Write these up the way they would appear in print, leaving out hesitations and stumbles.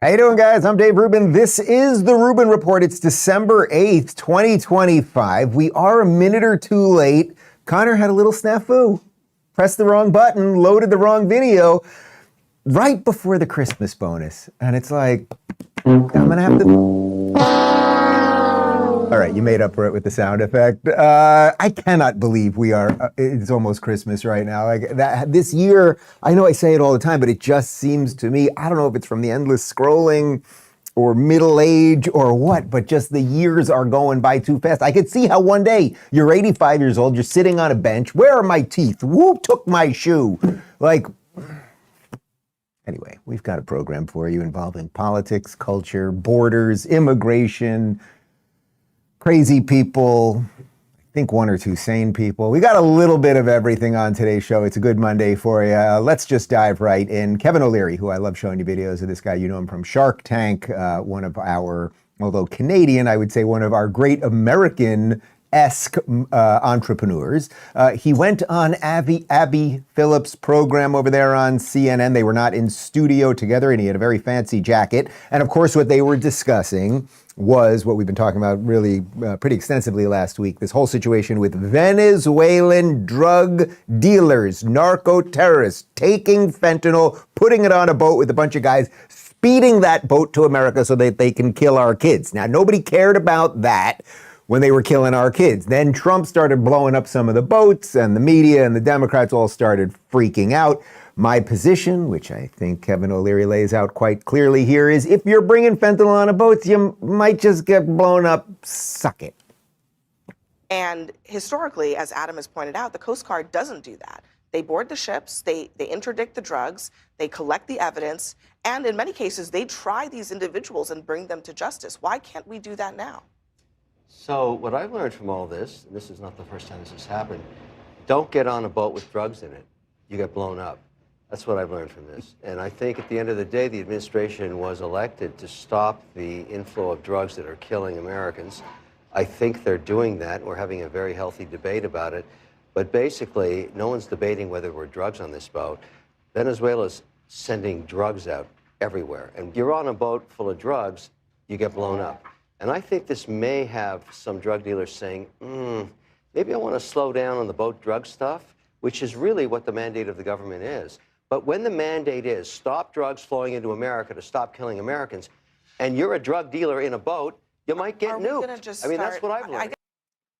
How you doing, guys? I'm Dave Rubin. This is the Rubin Report. It's December 8th, 2025. We are a minute or two late. Connor had a little snafu. Pressed the wrong button, loaded the wrong video right before the Christmas bonus. And it's like, I'm gonna have to... All right, you made up for it with the sound effect. I cannot believe it's almost Christmas right now. Like that, this year, I know I say it all the time, but it just seems to me, I don't know if it's from the endless scrolling or middle age or what, but just the years are going by too fast. I could see how one day you're 85 years old, you're sitting on a bench. Where are my teeth? Who took my shoe? Anyway, we've got a program for you involving politics, culture, borders, immigration, crazy people, I think one or two sane people. We got a little bit of everything on today's show. It's a good Monday for you. Let's just dive right in. Kevin O'Leary, who I love showing you videos of this guy. You know him from Shark Tank, one of our, although Canadian, I would say one of our great American-esque entrepreneurs. He went on Abby Phillips' program over there on CNN. They were not in studio together, and he had a very fancy jacket. And of course, what they were discussing was what we've been talking about really pretty extensively last week, this whole situation with Venezuelan drug dealers, narco-terrorists, taking fentanyl, putting it on a boat with a bunch of guys, speeding that boat to America so that they can kill our kids. Now, nobody cared about that when they were killing our kids. Then Trump started blowing up some of the boats, and the media and the Democrats all started freaking out. My position, which I think Kevin O'Leary lays out quite clearly here, is if you're bringing fentanyl on a boat, you might just get blown up. Suck it. And historically, as Adam has pointed out, the Coast Guard doesn't do that. They board the ships, they interdict the drugs, they collect the evidence, and in many cases, they try these individuals and bring them to justice. Why can't we do that now? So what I've learned from all this, and this is not the first time this has happened, don't get on a boat with drugs in it. You get blown up. That's what I've learned from this. And I think at the end of the day, the administration was elected to stop the inflow of drugs that are killing Americans. I think they're doing that. We're having a very healthy debate about it. But basically, no one's debating whether there were drugs on this boat. Venezuela's sending drugs out everywhere. And you're on a boat full of drugs, you get blown up. And I think this may have some drug dealers saying, maybe I want to slow down on the boat drug stuff, which is really what the mandate of the government is. But when the mandate is stop drugs flowing into America to stop killing Americans, and you're a drug dealer in a boat, you might get nuked. I mean, that's what I've learned.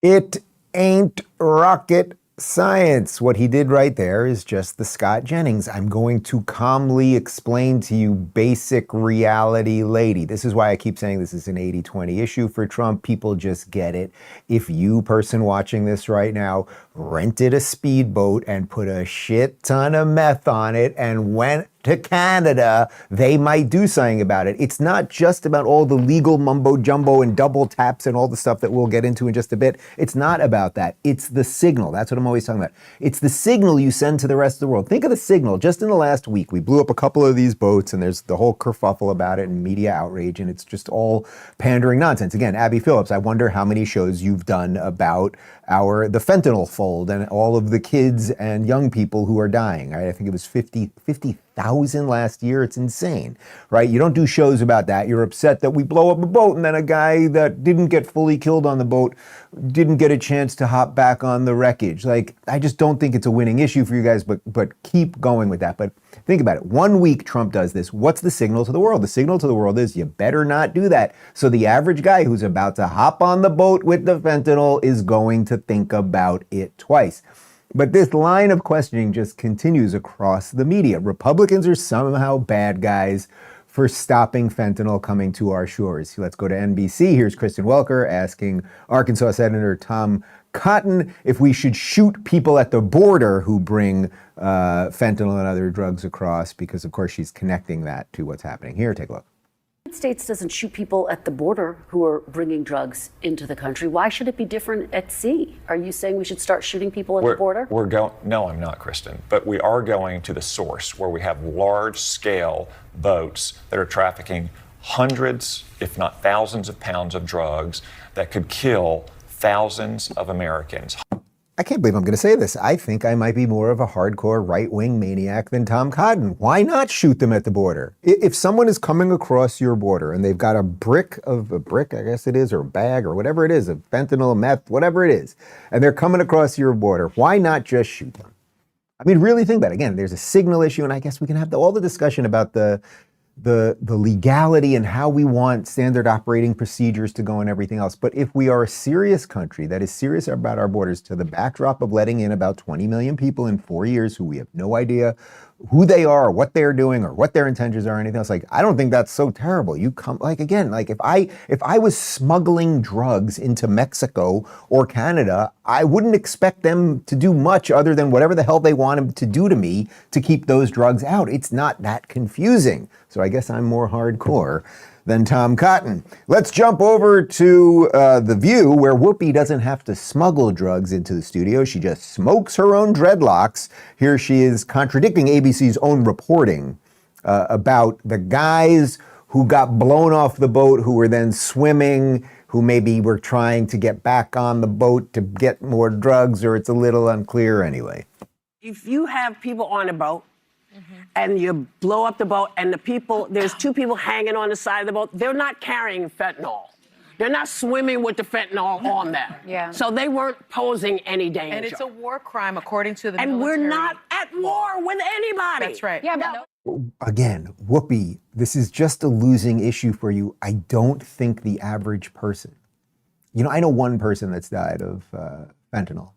It ain't rocket science. What he did right there is just the Scott Jennings. I'm going to calmly explain to you basic reality, lady. This is why I keep saying this is an 80-20 issue for Trump. People just get it. If you, person watching this right now, rented a speedboat and put a shit ton of meth on it and went to Canada, they might do something about it. It's not just about all the legal mumbo jumbo and double taps and all the stuff that we'll get into in just a bit. It's not about that. It's the signal. That's what I'm always talking about. It's the signal you send to the rest of the world. Think of the signal. Just in the last week, we blew up a couple of these boats, and there's the whole kerfuffle about it and media outrage, and it's just all pandering nonsense. Again, Abby Phillips, I wonder how many shows you've done about the fentanyl fold and all of the kids and young people who are dying. Right? I think it was 50,000 last year. It's insane, right? You don't do shows about that. You're upset that we blow up a boat and then a guy that didn't get fully killed on the boat didn't get a chance to hop back on the wreckage. Like, I just don't think it's a winning issue for you guys, but keep going with that. But think about it. 1 week Trump does this. What's the signal to the world? The signal to the world is you better not do that. So the average guy who's about to hop on the boat with the fentanyl is going to think about it twice. But this line of questioning just continues across the media. Republicans are somehow bad guys for stopping fentanyl coming to our shores. Let's go to NBC. Here's Kristen Welker asking Arkansas Senator Tom Cotton if we should shoot people at the border who bring fentanyl and other drugs across, because of course she's connecting that to what's happening here. Take a look. The United States doesn't shoot people at the border who are bringing drugs into the country. Why should it be different at sea? Are you saying we should start shooting people at the border? No, I'm not, Kristen. But we are going to the source where we have large-scale boats that are trafficking hundreds, if not thousands of pounds of drugs that could kill thousands of Americans. I can't believe I'm going to say this. I think I might be more of a hardcore right-wing maniac than Tom Cotton. Why not shoot them at the border? If someone is coming across your border and they've got a brick, I guess it is, or a bag or whatever it is, of fentanyl, meth, whatever it is, and they're coming across your border, why not just shoot them? I mean, really think about it. Again, there's a signal issue, and I guess we can have all the discussion about the legality and how we want standard operating procedures to go and everything else. But if we are a serious country that is serious about our borders, to the backdrop of letting in about 20 million people in 4 years who we have no idea who they are, or what they're doing, or what their intentions are, or anything else, like, I don't think that's so terrible. You come, like, again, like if I was smuggling drugs into Mexico or Canada, I wouldn't expect them to do much other than whatever the hell they want them to do to me to keep those drugs out. It's not that confusing. So I guess I'm more hardcore than Tom Cotton. Let's jump over to The View, where Whoopi doesn't have to smuggle drugs into the studio. She just smokes her own dreadlocks. Here she is contradicting ABC's own reporting about the guys who got blown off the boat, who were then swimming, who maybe were trying to get back on the boat to get more drugs, or it's a little unclear anyway. If you have people on a boat, and you blow up the boat, and there's two people hanging on the side of the boat, they're not carrying fentanyl. They're not swimming with the fentanyl on them. Yeah. So they weren't posing any danger. And it's a war crime, according to the and military. we're not at war with anybody. That's right. Yeah, but Again, Whoopi, this is just a losing issue for you. I don't think the average person, I know one person that's died of fentanyl.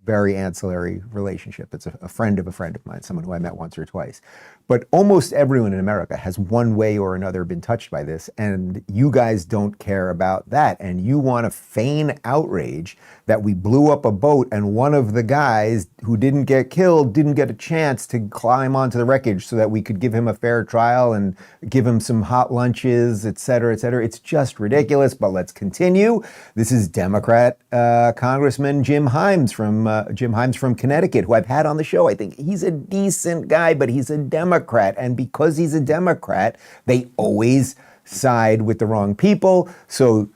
Very ancillary relationship. It's a friend of mine, someone who I met once or twice. But almost everyone in America has one way or another been touched by this, and you guys don't care about that. And you want to feign outrage that we blew up a boat and one of the guys who didn't get killed didn't get a chance to climb onto the wreckage so that we could give him a fair trial and give him some hot lunches, et cetera, et cetera. It's just ridiculous, but let's continue. This is Democrat Congressman Jim Himes from Connecticut, who I've had on the show. I think he's a decent guy, but he's a Democrat. And because he's a Democrat, they always side with the wrong people. So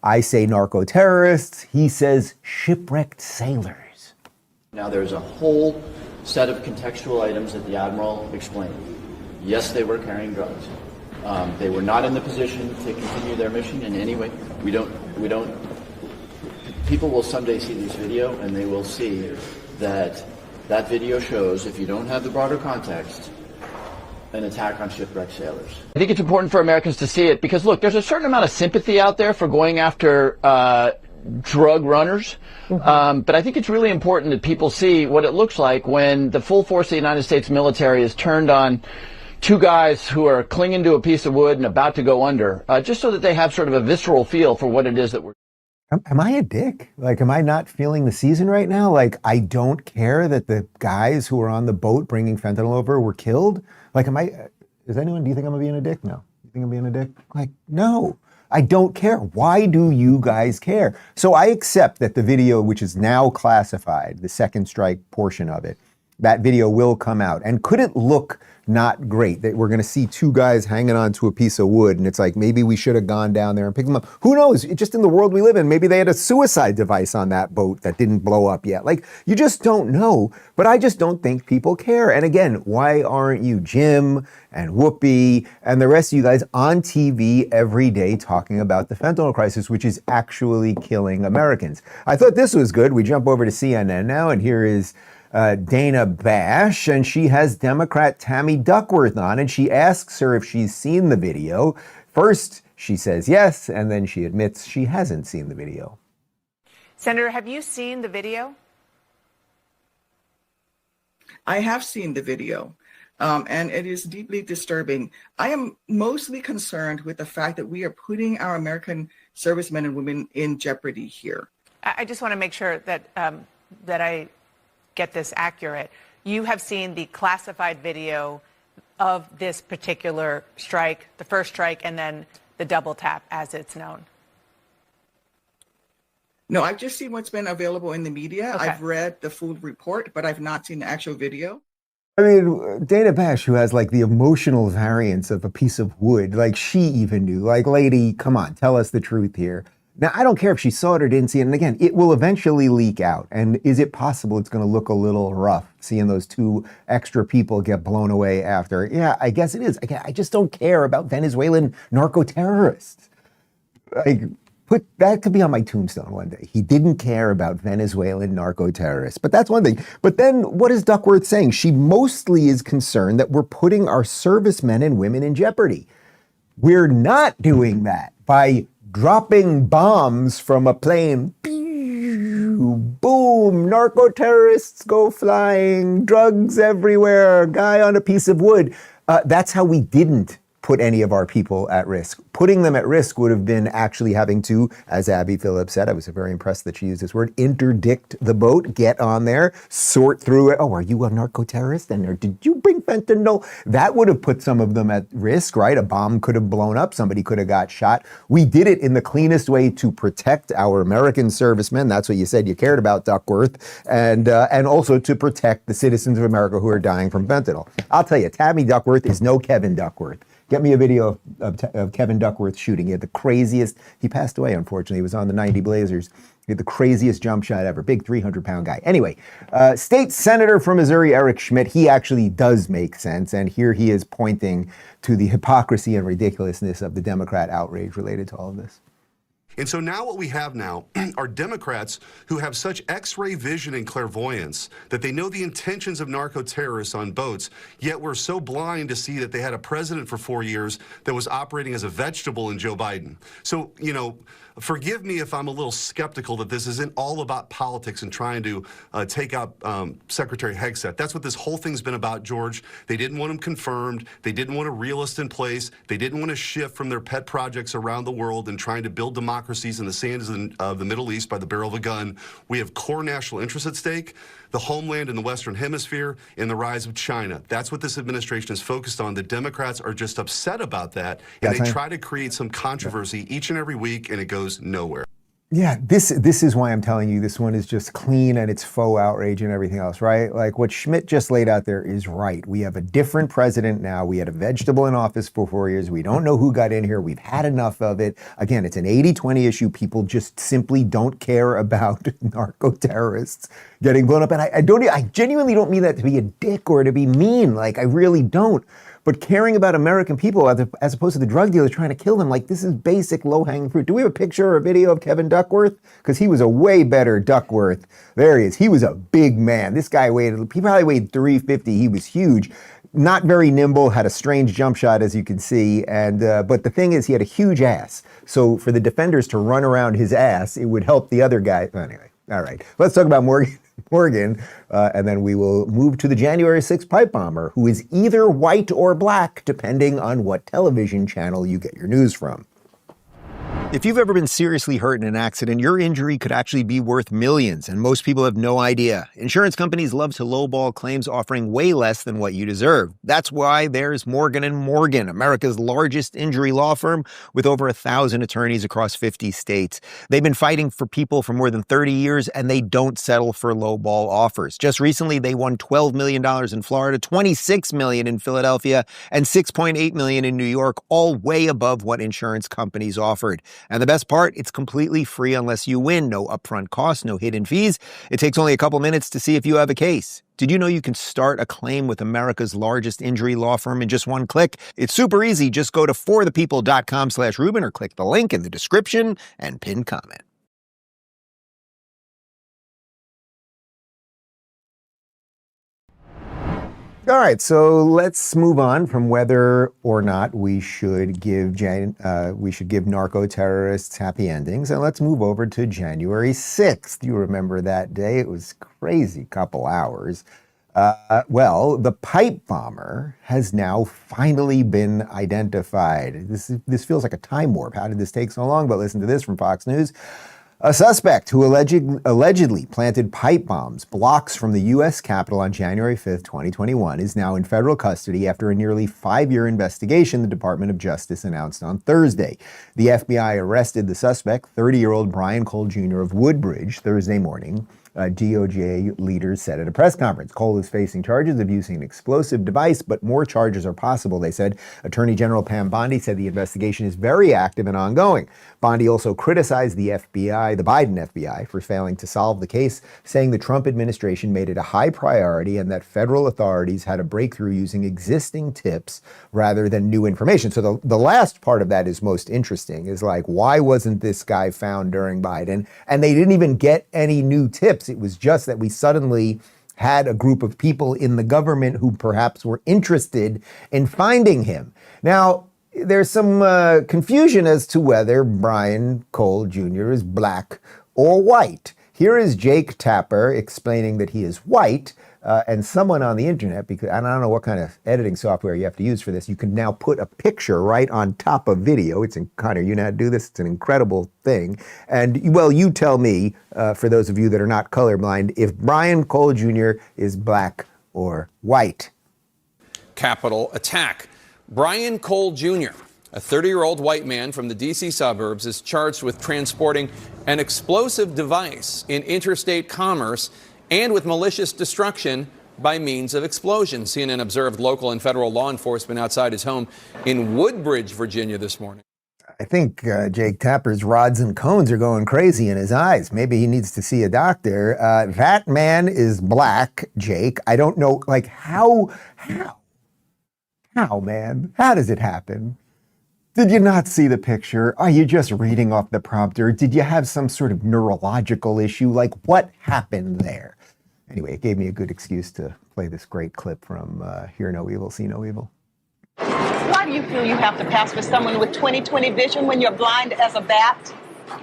I say narco-terrorists. He says shipwrecked sailors. Now, there's a whole set of contextual items that the Admiral explained. Yes, they were carrying drugs. They were not in the position to continue their mission in any way. People will someday see this video and they will see that video shows, if you don't have the broader context, an attack on shipwrecked sailors. I think it's important for Americans to see it because, look, there's a certain amount of sympathy out there for going after drug runners. But I think it's really important that people see what it looks like when the full force of the United States military is turned on two guys who are clinging to a piece of wood and about to go under, just so that they have sort of a visceral feel for what it is that we're. Am I a dick? Like, am I not feeling the season right now? Like, I don't care that the guys who were on the boat bringing fentanyl over were killed? Like, do you think I'm being a dick? No. You think I'm being a dick? Like, no. I don't care. Why do you guys care? So I accept that the video, which is now classified, the second strike portion of it, that video will come out. And could it look not great that we're going to see two guys hanging onto a piece of wood and it's like, maybe we should have gone down there and picked them up? Who knows? Just in the world we live in, maybe they had a suicide device on that boat that didn't blow up yet. Like, you just don't know. But I just don't think people care. And again, why aren't you, Jim and Whoopi and the rest of you guys, on TV every day talking about the fentanyl crisis, which is actually killing Americans? I thought this was good. We jump over to CNN now, and here is Dana Bash, and she has Democrat Tammy Duckworth on, and she asks her if she's seen the video. First, she says yes, and then she admits she hasn't seen the video. Senator, have you seen the video? I have seen the video, and it is deeply disturbing. I am mostly concerned with the fact that we are putting our American servicemen and women in jeopardy here. I just want to make sure that that I get this accurate. You have seen the classified video of this particular strike, the first strike, and then the double tap, as it's known. No, I've just seen what's been available in the media. Okay. I've read the full report, but I've not seen the actual video. I mean, Dana Bash, who has like the emotional variance of a piece of wood, like she even knew, like, lady, come on, tell us the truth here. Now, I don't care if she saw it or didn't see it. And again, it will eventually leak out. And is it possible it's going to look a little rough seeing those 2 extra people get blown away after? Yeah, I guess it is. Again, I just don't care about Venezuelan narco-terrorists. That could be on my tombstone one day. He didn't care about Venezuelan narco-terrorists. But that's one thing. But then what is Duckworth saying? She mostly is concerned that we're putting our servicemen and women in jeopardy. We're not doing that by dropping bombs from a plane. Boom, narco-terrorists go flying, drugs everywhere, guy on a piece of wood. That's how we didn't put any of our people at risk. Putting them at risk would have been actually having to, as Abby Phillips said, I was very impressed that she used this word, interdict the boat, get on there, sort through it. Oh, are you a narco-terrorist? And did you bring fentanyl? That would have put some of them at risk, right? A bomb could have blown up. Somebody could have got shot. We did it in the cleanest way to protect our American servicemen. That's what you said you cared about, Duckworth. And also to protect the citizens of America who are dying from fentanyl. I'll tell you, Tammy Duckworth is no Kevin Duckworth. Get me a video of Kevin Duckworth shooting. He had the craziest, he passed away, unfortunately. He was on the 90 Blazers. He had the craziest jump shot ever. Big 300-pound guy. Anyway, state senator from Missouri, Eric Schmidt, he actually does make sense. And here he is pointing to the hypocrisy and ridiculousness of the Democrat outrage related to all of this. And so now what we have now are Democrats who have such X-ray vision and clairvoyance that they know the intentions of narco-terrorists on boats, yet we're so blind to see that they had a president for 4 years that was operating as a vegetable in Joe Biden. So, you know, forgive me if I'm a little skeptical that this isn't all about politics and trying to take out Secretary Hegseth. That's what this whole thing's been about, George. They didn't want him confirmed. They didn't want a realist in place. They didn't want to shift from their pet projects around the world and trying to build democracies in the sands of the Middle East by the barrel of a gun. We have core national interests at stake, the homeland in the Western Hemisphere, and the rise of China. That's what this administration is focused on. The Democrats are just upset about that, and they try to create some controversy each and every week, and it goes nowhere. Yeah, this is why I'm telling you this one is just clean and it's faux outrage and everything else, right? Like what Schmidt just laid out there is right. We have a different president now. We had a vegetable in office for 4 years. We don't know who got in here. We've had enough of it. Again, it's an 80-20 issue. People just simply don't care about narco-terrorists getting blown up. And I genuinely don't mean that to be a dick or to be mean. Like, I really don't. But caring about American people as opposed to the drug dealers trying to kill them, like this is basic low-hanging fruit. Do we have a picture or a video of Kevin Duckworth? Because he was a way better Duckworth. There he is. He was a big man. This guy he probably weighed 350. He was huge. Not very nimble, had a strange jump shot, as you can see. And but the thing is, he had a huge ass. So for the defenders to run around his ass, it would help the other guy. Anyway, all right. Let's talk about Morgan, and then we will move to the January 6th pipe bomber, who is either white or black, depending on what television channel you get your news from. If you've ever been seriously hurt in an accident, your injury could actually be worth millions, and most people have no idea. Insurance companies love to lowball claims, offering way less than what you deserve. That's why there's Morgan & Morgan, America's largest injury law firm with over 1,000 attorneys across 50 states. They've been fighting for people for more than 30 years, and they don't settle for lowball offers. Just recently, they won $12 million in Florida, $26 million in Philadelphia, and $6.8 million in New York, all way above what insurance companies offered. And the best part, it's completely free unless you win. No upfront costs, no hidden fees. It takes only a couple minutes to see if you have a case. Did you know you can start a claim with America's largest injury law firm in just one click? It's super easy. Just go to forthepeople.com/Rubin or click the link in the description and pin comment. All right, so let's move on from whether or not we should give narco terrorists happy endings, and let's move over to January 6th. You remember that day? It was crazy couple hours. Well, the pipe bomber has now finally been identified. This feels like a time warp. How did this take so long? But listen to this from Fox News. A suspect who allegedly planted pipe bombs blocks from the U.S. Capitol on January 5th, 2021, is now in federal custody after a nearly 5-year investigation, the Department of Justice announced on Thursday. The FBI arrested the suspect, 30-year-old Brian Cole Jr. of Woodbridge, Thursday morning. DOJ leaders said at a press conference. Cole is facing charges of using an explosive device, but more charges are possible, they said. Attorney General Pam Bondi said the investigation is very active and ongoing. Bondi also criticized the FBI, the Biden FBI, for failing to solve the case, saying the Trump administration made it a high priority and that federal authorities had a breakthrough using existing tips rather than new information. So the last part of that is most interesting, is like, why wasn't this guy found during Biden? And they didn't even get any new tips. It was just that we suddenly had a group of people in the government who perhaps were interested in finding him. Now, there's some confusion as to whether Brian Cole Jr. is black or white. Here is Jake Tapper explaining that he is white, and someone on the internet, because I don't know what kind of editing software you have to use for this, you can now put a picture right on top of video. It's Connor, you know how to do this? It's an incredible thing. And, well, you tell me, for those of you that are not colorblind, if Brian Cole Jr. is black or white. Capitol attack. Brian Cole Jr., a 30-year-old white man from the D.C. suburbs, is charged with transporting an explosive device in interstate commerce and with malicious destruction by means of explosion. CNN observed local and federal law enforcement outside his home in Woodbridge, Virginia this morning. I think Jake Tapper's rods and cones are going crazy in his eyes. Maybe he needs to see a doctor. That man is black, Jake. I don't know, like, how, man? How does it happen? Did you not see the picture? Are you just reading off the prompter? Did you have some sort of neurological issue? Like, what happened there? Anyway, it gave me a good excuse to play this great clip from Hear No Evil, See No Evil. Why do you feel you have to pass for someone with 20/20 vision when you're blind as a bat?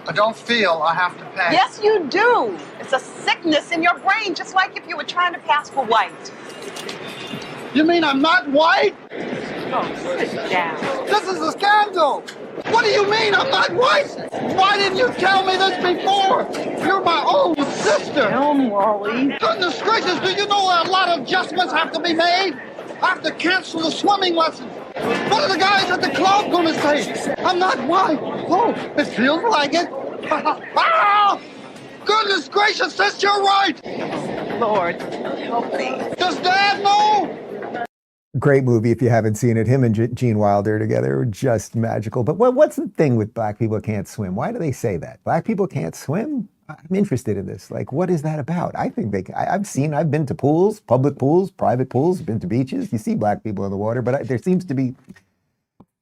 I don't feel I have to pass. Yes, you do. It's a sickness in your brain, just like if you were trying to pass for white. You mean I'm not white? Oh, sit down. This is a scandal. What do you mean I'm not white? Why didn't you tell me this before? You're my own sister. Don't worry. Goodness gracious, do you know a lot of adjustments have to be made? I have to cancel the swimming lessons. What are the guys at the club going to say? I'm not white. Oh, it feels like it. Ah! Goodness gracious, sis, you're right. Lord, help me. Does Dad know? Great movie if you haven't seen it. Him and Gene Wilder together were just magical. But what's the thing with black people can't swim? Why do they say that? Black people can't swim? I'm interested in this. Like, what is that about? I think I've been to pools, public pools, private pools, been to beaches. You see black people in the water, but there seems to be.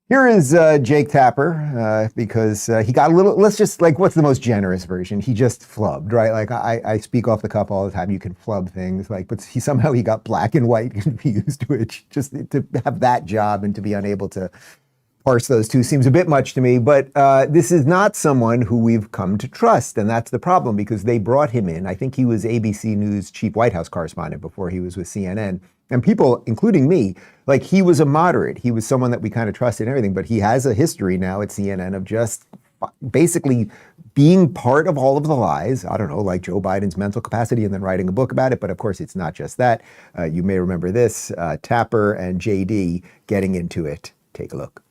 Here is Jake Tapper, because he got a little, let's just, like, what's the most generous version? He just flubbed, right? Like, I speak off the cuff all the time. You can flub things, like, but somehow he got black and white confused, which just to have that job and to be unable to parse those two seems a bit much to me. But this is not someone who we've come to trust, and that's the problem, because they brought him in. I think he was ABC News chief White House correspondent before he was with CNN. And people, including me, like, he was a moderate. He was someone that we kind of trusted and everything, but he has a history now at CNN of just basically being part of all of the lies. I don't know, like Joe Biden's mental capacity, and then writing a book about it. But of course, it's not just that. You may remember this, Tapper and JD getting into it. Take a look.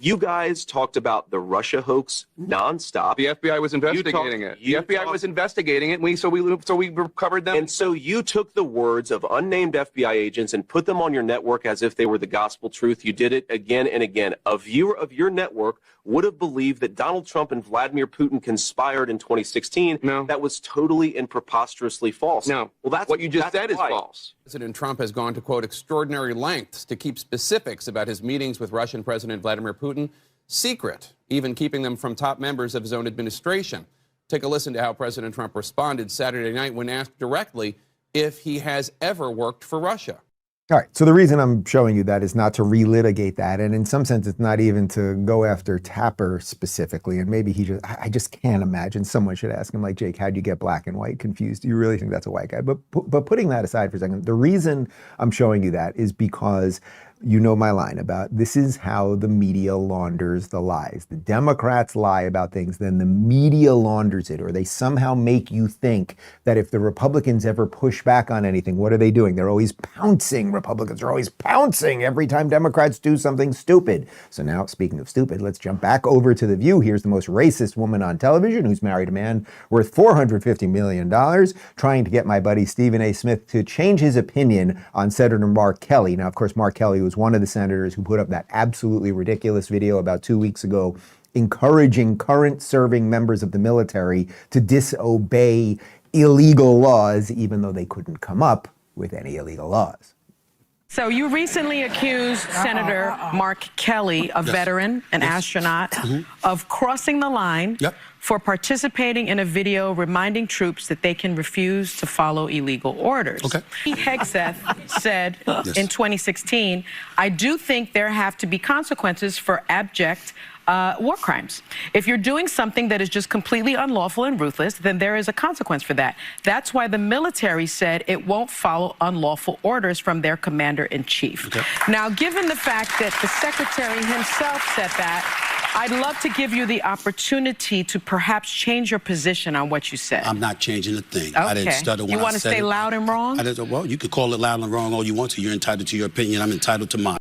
You guys talked about the Russia hoax nonstop. The FBI was investigating it. The FBI was investigating it, and so we covered them. And so you took the words of unnamed FBI agents and put them on your network as if they were the gospel truth. You did it again and again. A viewer of your network would have believed that Donald Trump and Vladimir Putin conspired in 2016. No. That was totally and preposterously false. No. Well, that's what you just said is false. President Trump has gone to, quote, extraordinary lengths to keep specifics about his meetings with Russian President Vladimir Putin secret, even keeping them from top members of his own administration. Take a listen to how President Trump responded Saturday night when asked directly if he has ever worked for Russia. All right, so the reason I'm showing you that is not to relitigate that, and in some sense it's not even to go after Tapper specifically, and maybe I just can't imagine someone should ask him, like, Jake, how'd you get black and white confused? Do you really think that's a white guy? But putting that aside for a second, the reason I'm showing you that is because You know my line about this is how the media launders the lies. The Democrats lie about things, then the media launders it, or they somehow make you think that if the Republicans ever push back on anything, what are they doing? They're always pouncing. Republicans are always pouncing every time Democrats do something stupid. So now, speaking of stupid, let's jump back over to The View. Here's the most racist woman on television who's married a man worth $450 million, trying to get my buddy Stephen A. Smith to change his opinion on Senator Mark Kelly. Now, of course, Mark Kelly was one of the senators who put up that absolutely ridiculous video about 2 weeks ago encouraging current serving members of the military to disobey illegal laws, even though they couldn't come up with any illegal laws. So you recently accused Senator Mark Kelly, a veteran, an astronaut, of crossing the line for participating in a video reminding troops that they can refuse to follow illegal orders. Pete Hegseth said in 2016, I do think there have to be consequences for abject war crimes. If you're doing something that is just completely unlawful and ruthless, then there is a consequence for that. That's why the military said it won't follow unlawful orders from their commander-in-chief. Now, given the fact that the secretary himself said that, I'd love to give you the opportunity to perhaps change your position on what you said. I'm not changing a thing. I didn't stutter when I said it. You want to stay loud and wrong? Well, you could call it loud and wrong all you want to. You're entitled to your opinion. I'm entitled to mine.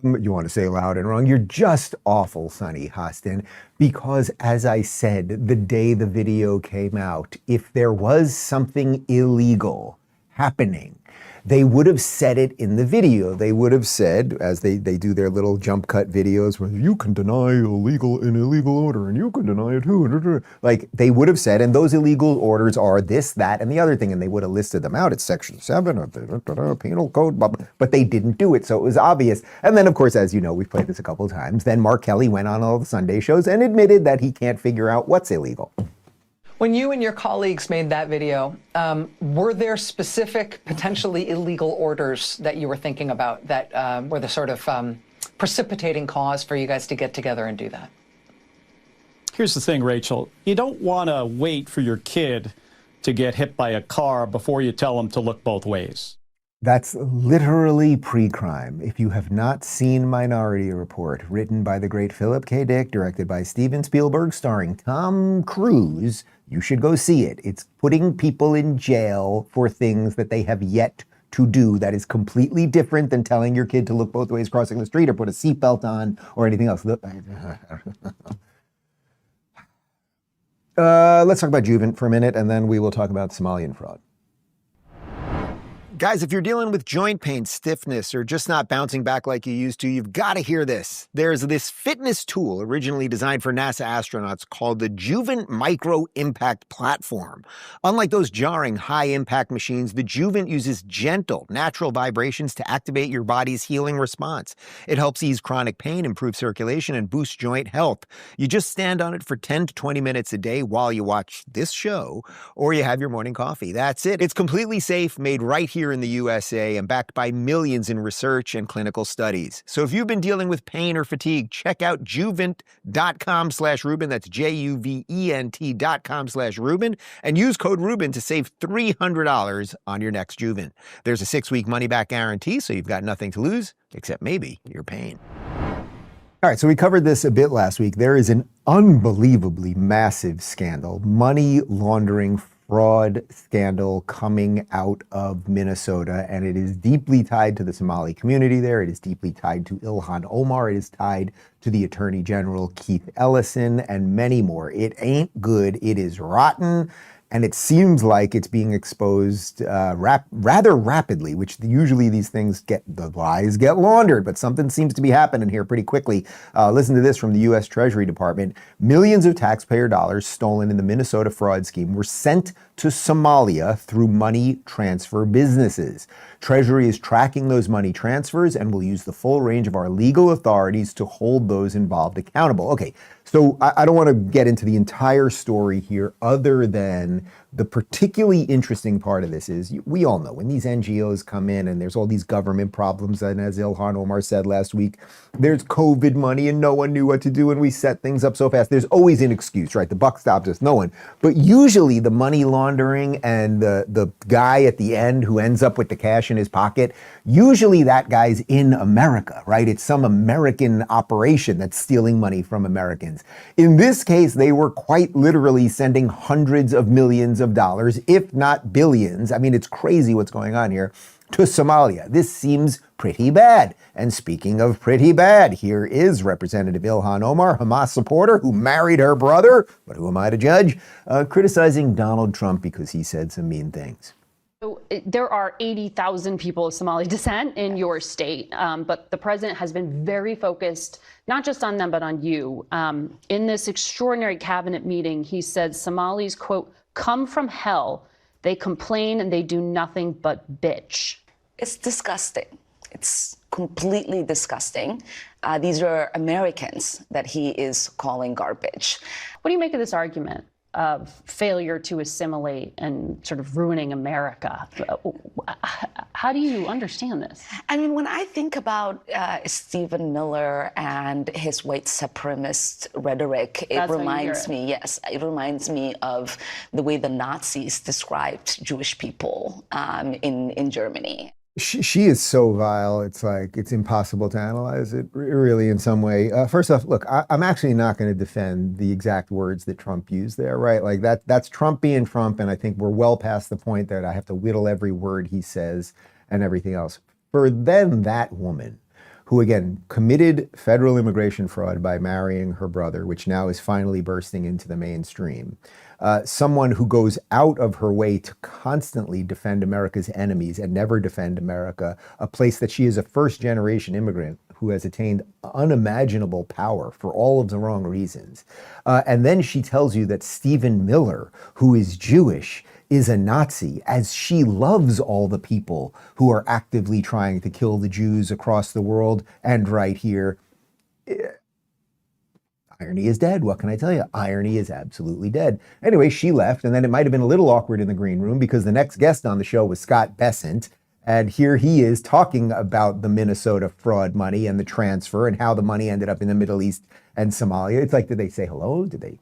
You want to say loud and wrong? You're just awful, Sonny Hostin, because as I said the day the video came out, if there was something illegal happening, they would have said it in the video. They would have said, as they do their little jump cut videos where you can deny an illegal order and you can deny it too. Like they would have said, and those illegal orders are this, that, and the other thing, and they would have listed them out. It's Section 7 of the Penal Code, but they didn't do it, so it was obvious. And then, of course, as you know, we've played this a couple of times, then Mark Kelly went on all the Sunday shows and admitted that he can't figure out what's illegal. When you and your colleagues made that video, were there specific, potentially illegal orders that you were thinking about that were the sort of precipitating cause for you guys to get together and do that? Here's the thing, Rachel. You don't want to wait for your kid to get hit by a car before you tell them to look both ways. That's literally pre-crime. If you have not seen Minority Report, written by the great Philip K. Dick, directed by Steven Spielberg, starring Tom Cruise, you should go see it. It's putting people in jail for things that they have yet to do. That is completely different than telling your kid to look both ways crossing the street or put a seatbelt on or anything else. Let's talk about Juvent for a minute, and then we will talk about Somalian fraud. Guys, if you're dealing with joint pain, stiffness, or just not bouncing back like you used to, you've got to hear this. There's this fitness tool originally designed for NASA astronauts called the Juvent Micro Impact Platform. Unlike those jarring high-impact machines, the Juvent uses gentle, natural vibrations to activate your body's healing response. It helps ease chronic pain, improve circulation, and boost joint health. You just stand on it for 10 to 20 minutes a day while you watch this show, or you have your morning coffee. That's it. It's completely safe, made right here in the USA, and backed by millions in research and clinical studies. So if you've been dealing with pain or fatigue, check out juvent.com/Rubin. That's JUVENT.com/Rubin, and use code Rubin to save $300 on your next Juvent. There's a 6-week money-back guarantee, so you've got nothing to lose, except maybe your pain. All right, so we covered this a bit last week. There is an unbelievably massive scandal, money laundering fraud scandal coming out of Minnesota, and it is deeply tied to the Somali community there. It is deeply tied to Ilhan Omar. It is tied to the Attorney General Keith Ellison and many more. It ain't good. It is rotten. And it seems like it's being exposed rather rapidly, which usually these things the lies get laundered, but something seems to be happening here pretty quickly. Listen to this from the U.S. Treasury Department. Millions of taxpayer dollars stolen in the Minnesota fraud scheme were sent to Somalia through money transfer businesses. Treasury is tracking those money transfers and will use the full range of our legal authorities to hold those involved accountable. Okay, so I don't want to get into the entire story here other than The particularly interesting part of this is, we all know when these NGOs come in and there's all these government problems, and as Ilhan Omar said last week, there's COVID money and no one knew what to do and we set things up so fast. There's always an excuse, right? The buck stops us, no one. But usually the money laundering and the guy at the end who ends up with the cash in his pocket, usually that guy's in America, right? It's some American operation that's stealing money from Americans. In this case, they were quite literally sending hundreds of millions of dollars, if not billions. I mean, it's crazy what's going on here, to Somalia. This seems pretty bad. And speaking of pretty bad, here is Representative Ilhan Omar, Hamas supporter who married her brother, but who am I to judge, criticizing Donald Trump because he said some mean things. So there are 80,000 people of Somali descent in your state, but the president has been very focused, not just on them, but on you. In this extraordinary cabinet meeting, he said Somalis, quote, come from hell. They complain and they do nothing but bitch. It's disgusting. It's completely disgusting. These are Americans that he is calling garbage. What do you make of this argument of failure to assimilate and sort of ruining America? How do you understand this? I mean, when I think about Stephen Miller and his white supremacist rhetoric, it reminds me, yes, it reminds me of the way the Nazis described Jewish people in Germany. She is so vile, it's like, it's impossible to analyze it, really, in some way. First off, look, I'm actually not going to defend the exact words that Trump used there, right? Like, that's Trump being Trump, and I think we're well past the point that I have to whittle every word he says and everything else. For then, that woman, who again committed federal immigration fraud by marrying her brother, which now is finally bursting into the mainstream, someone who goes out of her way to constantly defend America's enemies and never defend America, a place that she is a first-generation immigrant who has attained unimaginable power for all of the wrong reasons. And then she tells you that Stephen Miller, who is Jewish, is a Nazi, as she loves all the people who are actively trying to kill the Jews across the world and right here. Irony is dead. What can I tell you? Irony is absolutely dead. Anyway, she left, and then it might have been a little awkward in the green room because the next guest on the show was Scott Bessent, and here he is talking about the Minnesota fraud money and the transfer and how the money ended up in the Middle East and Somalia. It's like, did they say hello? Did they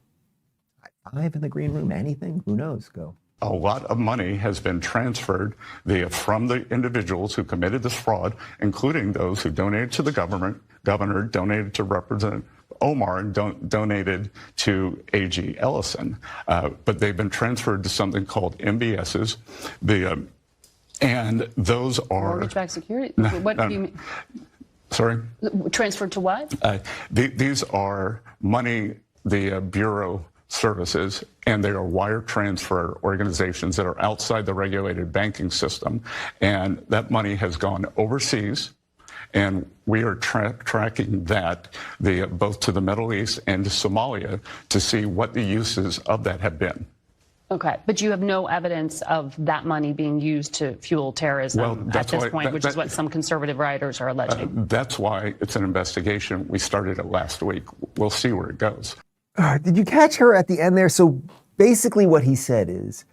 high-five in the green room? Anything? Who knows? Go. A lot of money has been transferred from the individuals who committed this fraud, including those who donated to the governor, donated to Representative Omar, and donated to A.G. Ellison. But they've been transferred to something called MBSs. And those are... Mortgage-backed security? What do you mean? Sorry? Transferred to what? These are money the Bureau services, and they are wire transfer organizations that are outside the regulated banking system. And that money has gone overseas. And we are tracking that both to the Middle East and to Somalia to see what the uses of that have been. Okay, but you have no evidence of that money being used to fuel terrorism at this point, which is what some conservative writers are alleging. That's why it's an investigation. We started it last week. We'll see where it goes. Did you catch her at the end there? So basically what he said is,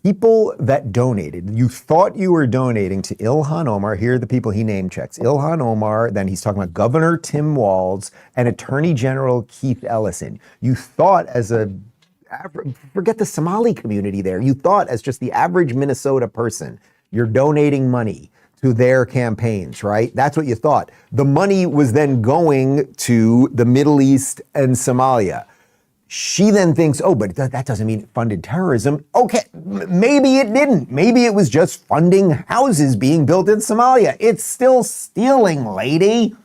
people that donated, you thought you were donating to Ilhan Omar. Here are the people he name checks. Ilhan Omar, then he's talking about Governor Tim Walz and Attorney General Keith Ellison. You thought forget the Somali community there. You thought as just the average Minnesota person, you're donating money to their campaigns, right? That's what you thought. The money was then going to the Middle East and Somalia. She then thinks, oh, but that doesn't mean it funded terrorism. Okay, maybe it didn't. Maybe it was just funding houses being built in Somalia. It's still stealing, lady.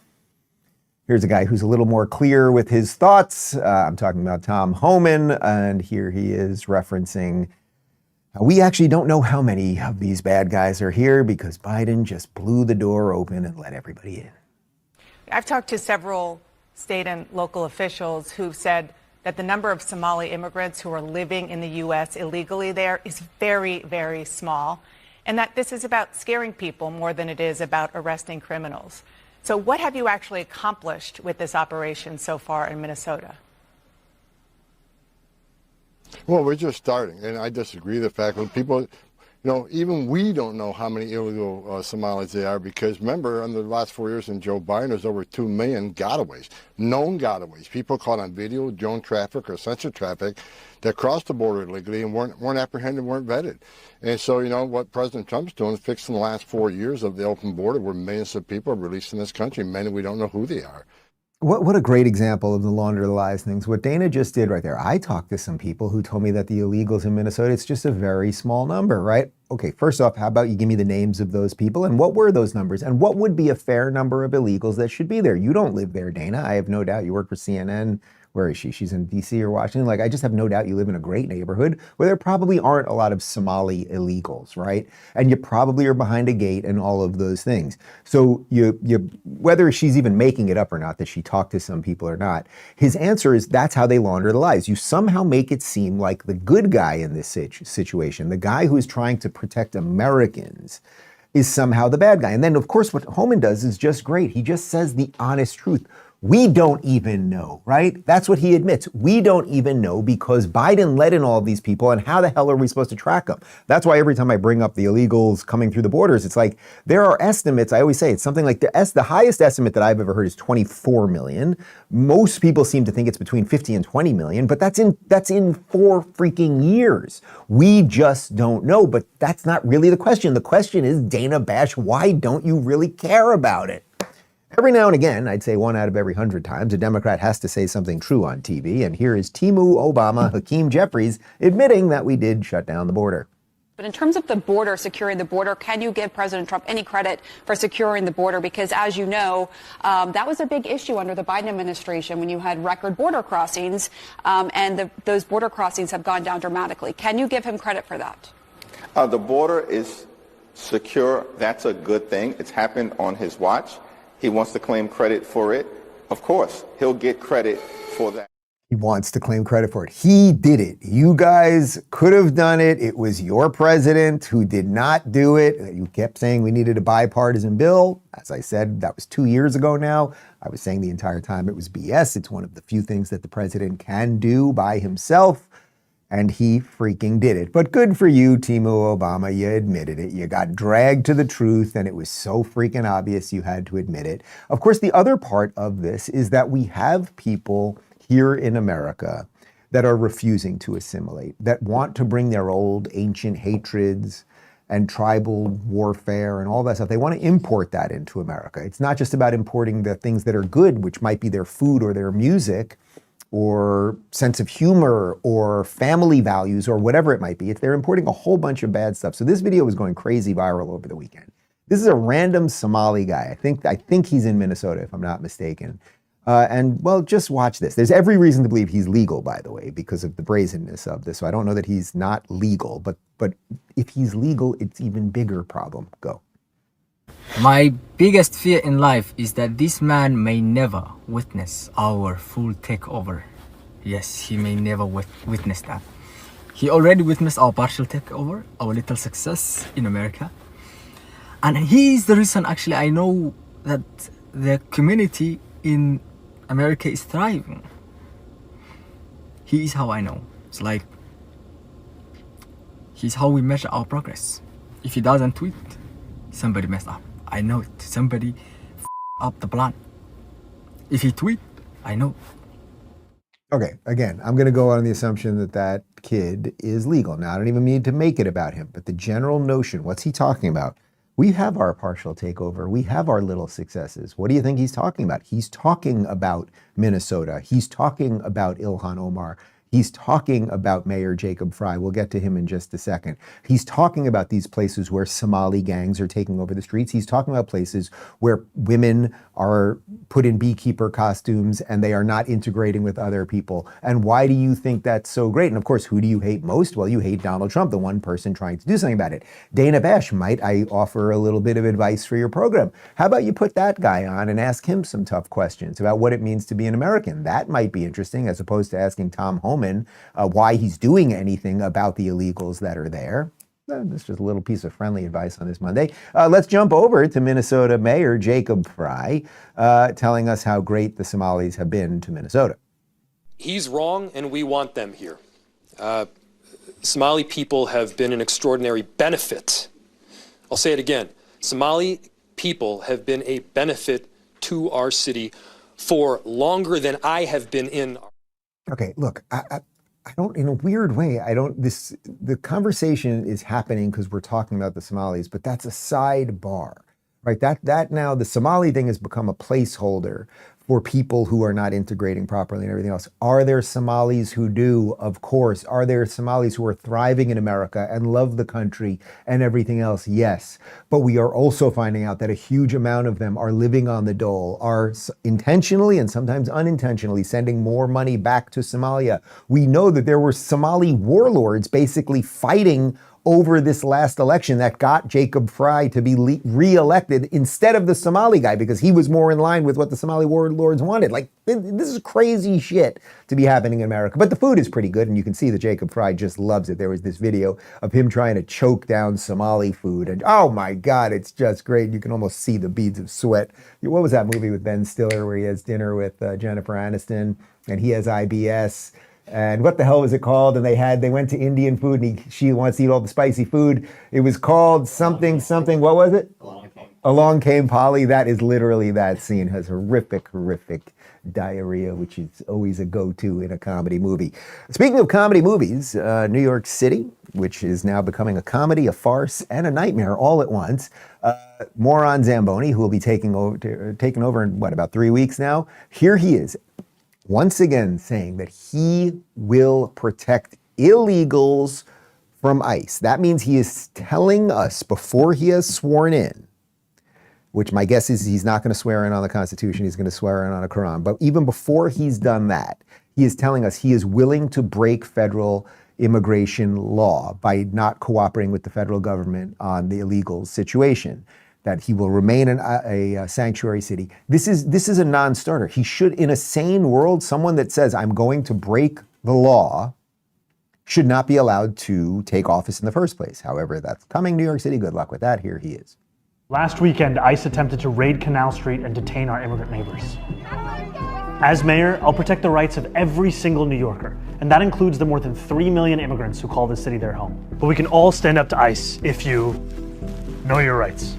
Here's a guy who's a little more clear with his thoughts. I'm talking about Tom Homan, and here he is referencing, we actually don't know how many of these bad guys are here because Biden just blew the door open and let everybody in. I've talked to several state and local officials who've said that the number of Somali immigrants who are living in the U.S. illegally there is very, very small, and that this is about scaring people more than it is about arresting criminals. So what have you actually accomplished with this operation so far in Minnesota? Well, we're just starting, and I disagree. The fact that people, even we don't know how many illegal Somalis there are, because remember, in the last 4 years in Joe Biden, there's over 2 million gotaways, known gotaways, people caught on video, drone traffic or sensor traffic that crossed the border illegally and weren't apprehended, weren't vetted. And so, what President Trump's doing is fixing the last 4 years of the open border where millions of people are released in this country, many we don't know who they are. What a great example of the launder the lies things. What Dana just did right there. I talked to some people who told me that the illegals in Minnesota, it's just a very small number, right? Okay, first off, how about you give me the names of those people and what were those numbers and what would be a fair number of illegals that should be there? You don't live there, Dana. I have no doubt. You work for CNN. Where is she? She's in DC or Washington. Like, I just have no doubt you live in a great neighborhood where there probably aren't a lot of Somali illegals, right? And you probably are behind a gate and all of those things. So whether she's even making it up or not, that she talked to some people or not, his answer is that's how they launder the lies. You somehow make it seem like the good guy in this situation, the guy who is trying to protect Americans, is somehow the bad guy. And then, of course, what Homan does is just great. He just says the honest truth. We don't even know, right? That's what he admits. We don't even know because Biden let in all of these people, and how the hell are we supposed to track them? That's why every time I bring up the illegals coming through the borders, it's like there are estimates. I always say it's something like the highest estimate that I've ever heard is 24 million. Most people seem to think it's between 50 and 20 million, but that's in 4 freaking years. We just don't know, but that's not really the question. The question is, Dana Bash, why don't you really care about it? Every now and again, I'd say 1 out of every 100 times, a Democrat has to say something true on TV, and here is Timu Obama Hakeem Jeffries admitting that we did shut down the border. But in terms of the border, securing the border, can you give President Trump any credit for securing the border? Because as you know, that was a big issue under the Biden administration when you had record border crossings, and those border crossings have gone down dramatically. Can you give him credit for that? The border is secure. That's a good thing. It's happened on his watch. He wants to claim credit for it. Of course, he'll get credit for that. He wants to claim credit for it. He did it. You guys could have done it. It was your president who did not do it. You kept saying we needed a bipartisan bill. As I said, that was 2 years ago now. I was saying the entire time it was BS. It's one of the few things that the president can do by himself. And he freaking did it. But good for you, Timu Obama. You admitted it. You got dragged to the truth, and it was so freaking obvious you had to admit it. Of course, the other part of this is that we have people here in America that are refusing to assimilate, that want to bring their old ancient hatreds and tribal warfare and all that stuff. They want to import that into America. It's not just about importing the things that are good, which might be their food or their music, or sense of humor or family values or whatever it might be. They're importing a whole bunch of bad stuff. So this video was going crazy viral over the weekend. This is a random Somali guy. I think he's in Minnesota, if I'm not mistaken. And well, just watch this. There's every reason to believe he's legal, by the way, because of the brazenness of this. So I don't know that he's not legal, but if he's legal, it's even bigger problem. Go. My biggest fear in life is that this man may never witness our full takeover. Yes, he may never witness that. He already witnessed our partial takeover, our little success in America. And he is the reason, actually, I know that the community in America is thriving. He is how I know. It's like, he's how we measure our progress. If he doesn't tweet, somebody messed up. I know it. Somebody up the plan. If he tweet, I know. Okay, again, I'm going to go on the assumption that that kid is legal. Now, I don't even need to make it about him, but the general notion, what's he talking about? We have our partial takeover. We have our little successes. What do you think he's talking about? He's talking about Minnesota. He's talking about Ilhan Omar. He's talking about Mayor Jacob Frey. We'll get to him in just a second. He's talking about these places where Somali gangs are taking over the streets. He's talking about places where women are put in beekeeper costumes and they are not integrating with other people. And why do you think that's so great? And of course, who do you hate most? Well, you hate Donald Trump, the one person trying to do something about it. Dana Bash, might I offer a little bit of advice for your program? How about you put that guy on and ask him some tough questions about what it means to be an American? That might be interesting, as opposed to asking Tom Homan why he's doing anything about the illegals that are there. That's just a little piece of friendly advice on this Monday. Let's jump over to Minnesota Mayor Jacob Frey telling us how great the Somalis have been to Minnesota. He's wrong, and we want them here. Somali people have been an extraordinary benefit. I'll say it again. Somali people have been a benefit to our city for longer than I have been in. Okay, look, I don't, in a weird way, the conversation is happening because we're talking about the Somalis, but that's a sidebar, right? That now, the Somali thing has become a placeholder for people who are not integrating properly and everything else. Are there Somalis who do? Of course. Are there Somalis who are thriving in America and love the country and everything else? Yes. But we are also finding out that a huge amount of them are living on the dole, are intentionally and sometimes unintentionally sending more money back to Somalia. We know that there were Somali warlords basically fighting over this last election that got Jacob Fry to be re-elected instead of the Somali guy because he was more in line with what the Somali warlords wanted. Like, this is crazy shit to be happening in America. But the food is pretty good, and you can see that Jacob Fry just loves it. There was this video of him trying to choke down Somali food, and oh my God, it's just great. You can almost see the beads of sweat. What was that movie with Ben Stiller where he has dinner with Jennifer Aniston, and he has IBS? And what the hell was it called? And they went to Indian food, and she wants to eat all the spicy food. It was called something. What was it? Along Came Polly. That is literally that scene. Has horrific diarrhea, which is always a go-to in a comedy movie. Speaking of comedy movies, New York City, which is now becoming a comedy, a farce, and a nightmare all at once. Moron Zamboni, who will be taking over in about 3 weeks now. Here he is, once again saying that he will protect illegals from ICE. That means he is telling us before he has sworn in, which my guess is he's not going to swear in on the Constitution, he's going to swear in on a Quran. But even before he's done that, he is telling us he is willing to break federal immigration law by not cooperating with the federal government on the illegal situation, that he will remain a sanctuary city. This is a non-starter. He should, in a sane world, someone that says, I'm going to break the law, should not be allowed to take office in the first place. However, that's coming, New York City. Good luck with that. Here he is. Last weekend, ICE attempted to raid Canal Street and detain our immigrant neighbors. As mayor, I'll protect the rights of every single New Yorker, and that includes the more than 3 million immigrants who call this city their home. But we can all stand up to ICE if you know your rights.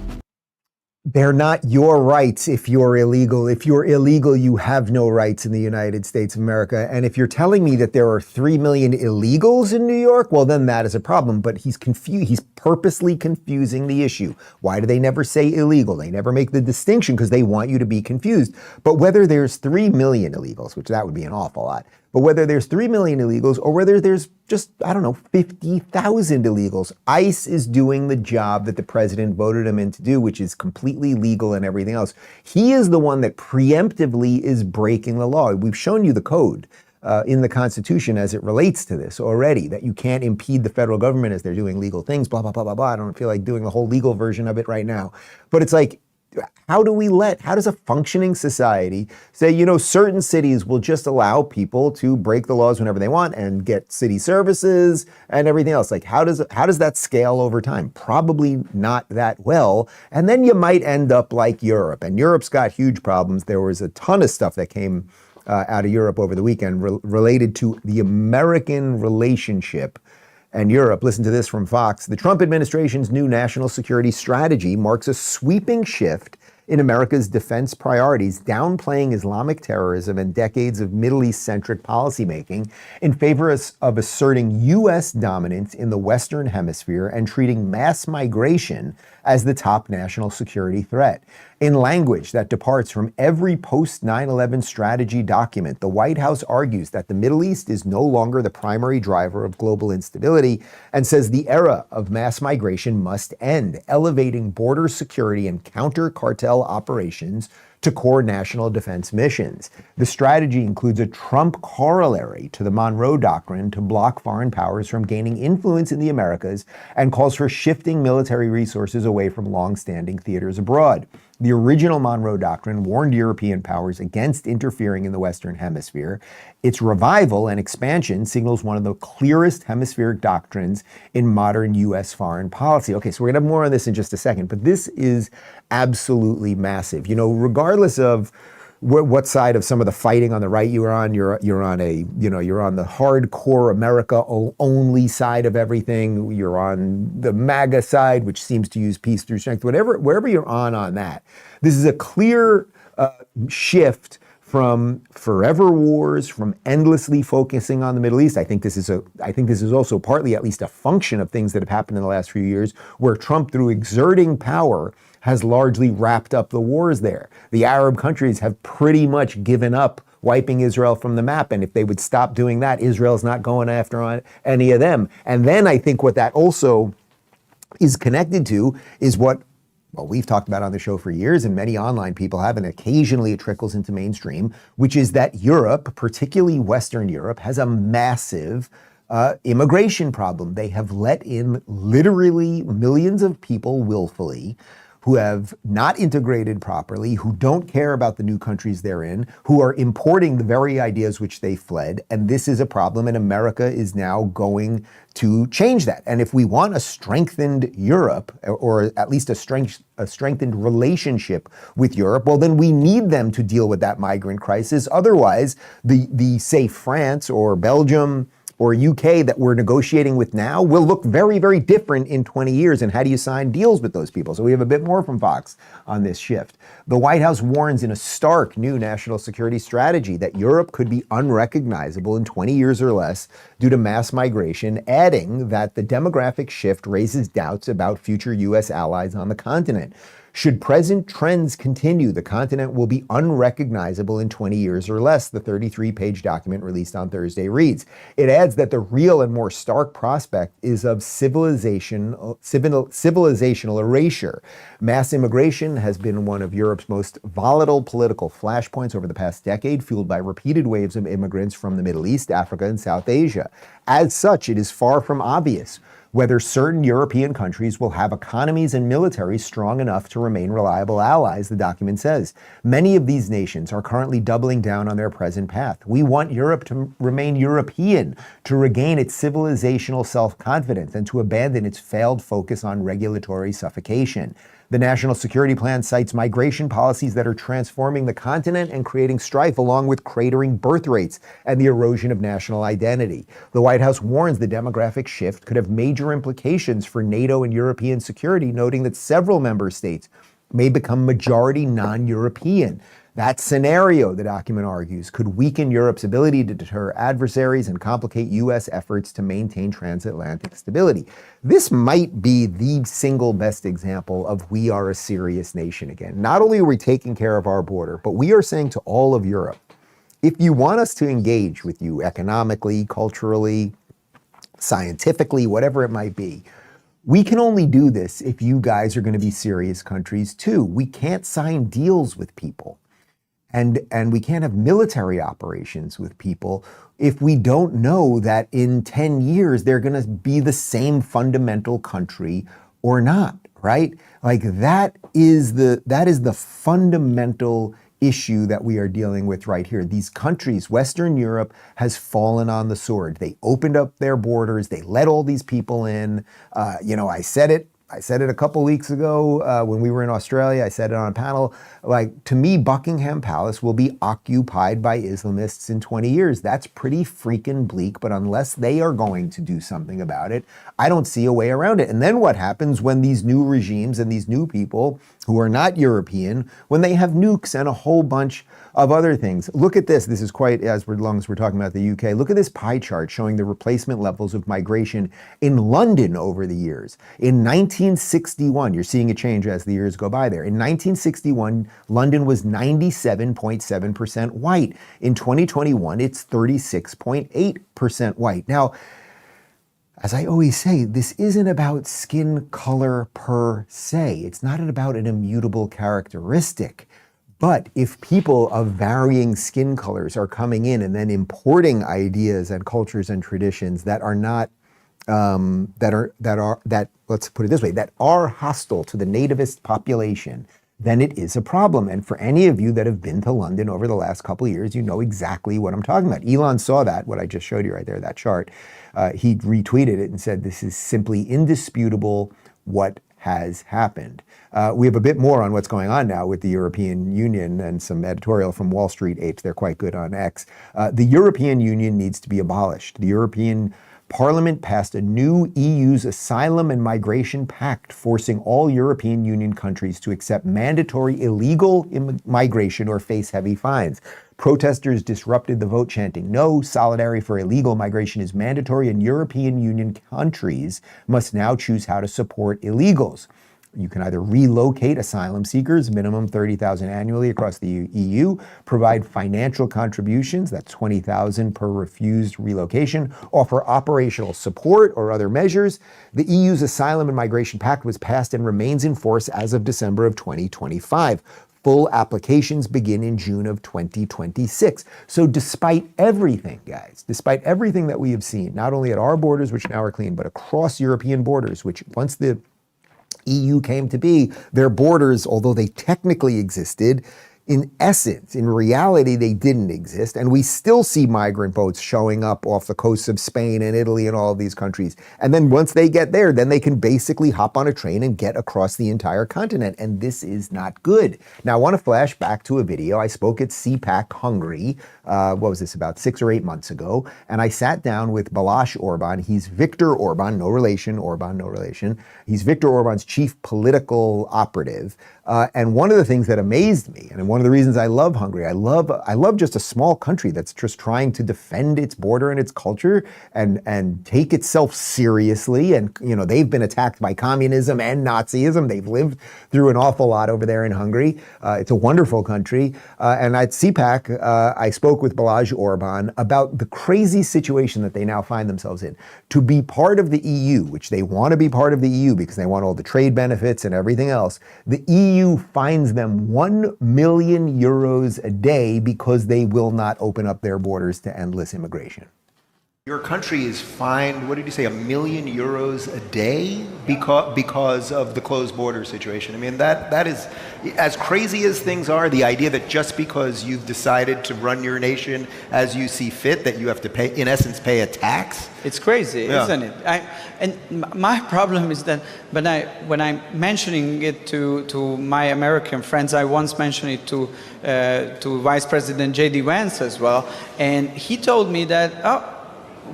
They're not your rights if you're illegal. If you're illegal, you have no rights in the United States of America. And if you're telling me that there are 3 million illegals in New York, well, then that is a problem. But he's confused. He's purposely confusing the issue. Why do they never say illegal? They never make the distinction because they want you to be confused. But whether there's 3 million illegals, which that would be an awful lot, but whether there's 3 million illegals or whether there's just, 50,000 illegals, ICE is doing the job that the president voted him in to do, which is completely legal and everything else. He is the one that preemptively is breaking the law. We've shown you the code in the Constitution as it relates to this already, that you can't impede the federal government as they're doing legal things, blah, blah, blah, blah, blah. I don't feel like doing the whole legal version of it right now. But it's like, how does a functioning society say, certain cities will just allow people to break the laws whenever they want and get city services and everything else? Like, how does that scale over time? Probably not that well. And then you might end up like Europe. And Europe's got huge problems. There was a ton of stuff that came out of Europe over the weekend related to the American relationship and Europe. Listen to this from Fox. The Trump administration's new national security strategy marks a sweeping shift in America's defense priorities, downplaying Islamic terrorism and decades of Middle East-centric policymaking in favor of asserting U.S. dominance in the Western Hemisphere and treating mass migration as the top national security threat. In language that departs from every post-9/11 strategy document, the White House argues that the Middle East is no longer the primary driver of global instability and says the era of mass migration must end, elevating border security and counter-cartel operations to core national defense missions. The strategy includes a Trump corollary to the Monroe Doctrine to block foreign powers from gaining influence in the Americas and calls for shifting military resources away from long-standing theaters abroad. The original Monroe Doctrine warned European powers against interfering in the Western Hemisphere. Its revival and expansion signals one of the clearest hemispheric doctrines in modern U.S. foreign policy. Okay, so we're going to have more on this in just a second, but this is absolutely massive. Regardless of what side of some of the fighting on the right you're on. You're on the hardcore America only side of everything. You're on the MAGA side, which seems to use peace through strength. Wherever you're on that, this is a clear shift from forever wars, from endlessly focusing on the Middle East. I think this is also partly at least a function of things that have happened in the last few years, where Trump, through exerting power, has largely wrapped up the wars there. The Arab countries have pretty much given up wiping Israel from the map, and if they would stop doing that, Israel's not going after any of them. And then I think what that also is connected to is what, well, we've talked about on the show for years, and many online people have, and occasionally it trickles into mainstream, which is that Europe, particularly Western Europe, has a massive immigration problem. They have let in literally millions of people willfully, who have not integrated properly, who don't care about the new countries they're in, who are importing the very ideas which they fled. And this is a problem, and America is now going to change that. And if we want a strengthened Europe, or at least a strengthened relationship with Europe, well, then we need them to deal with that migrant crisis. Otherwise, the say France or Belgium or UK that we're negotiating with now will look very, very different in 20 years. And how do you sign deals with those people? So we have a bit more from Fox on this shift. The White House warns in a stark new national security strategy that Europe could be unrecognizable in 20 years or less due to mass migration, adding that the demographic shift raises doubts about future US allies on the continent. Should present trends continue, the continent will be unrecognizable in 20 years or less, the 33-page document released on Thursday reads. It adds that the real and more stark prospect is of civilizational erasure. Mass immigration has been one of Europe's most volatile political flashpoints over the past decade, fueled by repeated waves of immigrants from the Middle East, Africa, and South Asia. As such, it is far from obvious whether certain European countries will have economies and militaries strong enough to remain reliable allies, the document says. Many of these nations are currently doubling down on their present path. We want Europe to remain European, to regain its civilizational self-confidence, and to abandon its failed focus on regulatory suffocation. The National Security Plan cites migration policies that are transforming the continent and creating strife, along with cratering birth rates and the erosion of national identity. The White House warns the demographic shift could have major implications for NATO and European security, noting that several member states may become majority non-European. That scenario, the document argues, could weaken Europe's ability to deter adversaries and complicate U.S. efforts to maintain transatlantic stability. This might be the single best example of we are a serious nation again. Not only are we taking care of our border, but we are saying to all of Europe, if you want us to engage with you economically, culturally, scientifically, whatever it might be, we can only do this if you guys are going to be serious countries too. We can't sign deals with people. And we can't have military operations with people if we don't know that in 10 years they're going to be the same fundamental country or not, right? Like that is the fundamental issue that we are dealing with right here. These countries, Western Europe has fallen on the sword. They opened up their borders. They let all these people in. I said it a couple weeks ago when we were in Australia. I said it on a panel. Like, to me, Buckingham Palace will be occupied by Islamists in 20 years. That's pretty freaking bleak, but unless they are going to do something about it, I don't see a way around it. And then what happens when these new regimes and these new people who are not European, when they have nukes and a whole bunch of other things? Look at this. This is quite, as long as we're talking about the UK, look at this pie chart showing the replacement levels of migration in London over the years. In 1961, you're seeing a change as the years go by there. In 1961, London was 97.7% white. In 2021, it's 36.8% white. Now, as I always say, this isn't about skin color per se. It's not about an immutable characteristic. But if people of varying skin colors are coming in and then importing ideas and cultures and traditions that are not, let's put it this way, that are hostile to the nativist population, then it is a problem. And for any of you that have been to London over the last couple of years, you know exactly what I'm talking about. Elon saw that, what I just showed you right there, that chart. He retweeted it and said, this is simply indisputable what has happened. We have a bit more on what's going on now with the European Union and some editorial from Wall Street Apes. They're quite good on X. The European Union needs to be abolished. The European Parliament passed a new EU's Asylum and Migration Pact, forcing all European Union countries to accept mandatory illegal migration or face heavy fines. Protesters disrupted the vote, chanting, "No, solidarity for illegal migration is mandatory, and European Union countries must now choose how to support illegals." You can either relocate asylum seekers, minimum 30,000 annually across the EU, provide financial contributions, that's 20,000 per refused relocation, offer operational support or other measures. The EU's Asylum and Migration Pact was passed and remains in force as of December of 2025. Full applications begin in June of 2026. So despite everything, guys, despite everything that we have seen, not only at our borders, which now are clean, but across European borders, which once the EU came to be, their borders, although they technically existed, in essence, in reality, they didn't exist. And we still see migrant boats showing up off the coasts of Spain and Italy and all of these countries. And then once they get there, then they can basically hop on a train and get across the entire continent. And this is not good. Now, I want to flash back to a video. I spoke at CPAC Hungary, what was this, about 6 or 8 months ago. And I sat down with Balázs Orbán. He's Viktor Orbán, no relation, Orbán, no relation. He's Viktor Orbán's chief political operative. And one of the things that amazed me, and one of the reasons I love Hungary, I love just a small country that's just trying to defend its border and its culture and take itself seriously. And, you know, they've been attacked by communism and Nazism. They've lived through an awful lot over there in Hungary. It's a wonderful country. And at CPAC, I spoke with Balázs Orbán about the crazy situation that they now find themselves in. To be part of the EU, which they want to be part of the EU because they want all the trade benefits and everything else, the EU fines them 1 million euros a day because they will not open up their borders to endless immigration. Your country is fined, what did you say, 1 million euros a day because of the closed border situation. I mean, that is, as crazy as things are, the idea that just because you've decided to run your nation as you see fit, that you have to pay, in essence, pay a tax. It's crazy, isn't it? And my problem is that when I'm mentioning it to my American friends, I once mentioned it to Vice President J.D. Vance as well, and he told me that,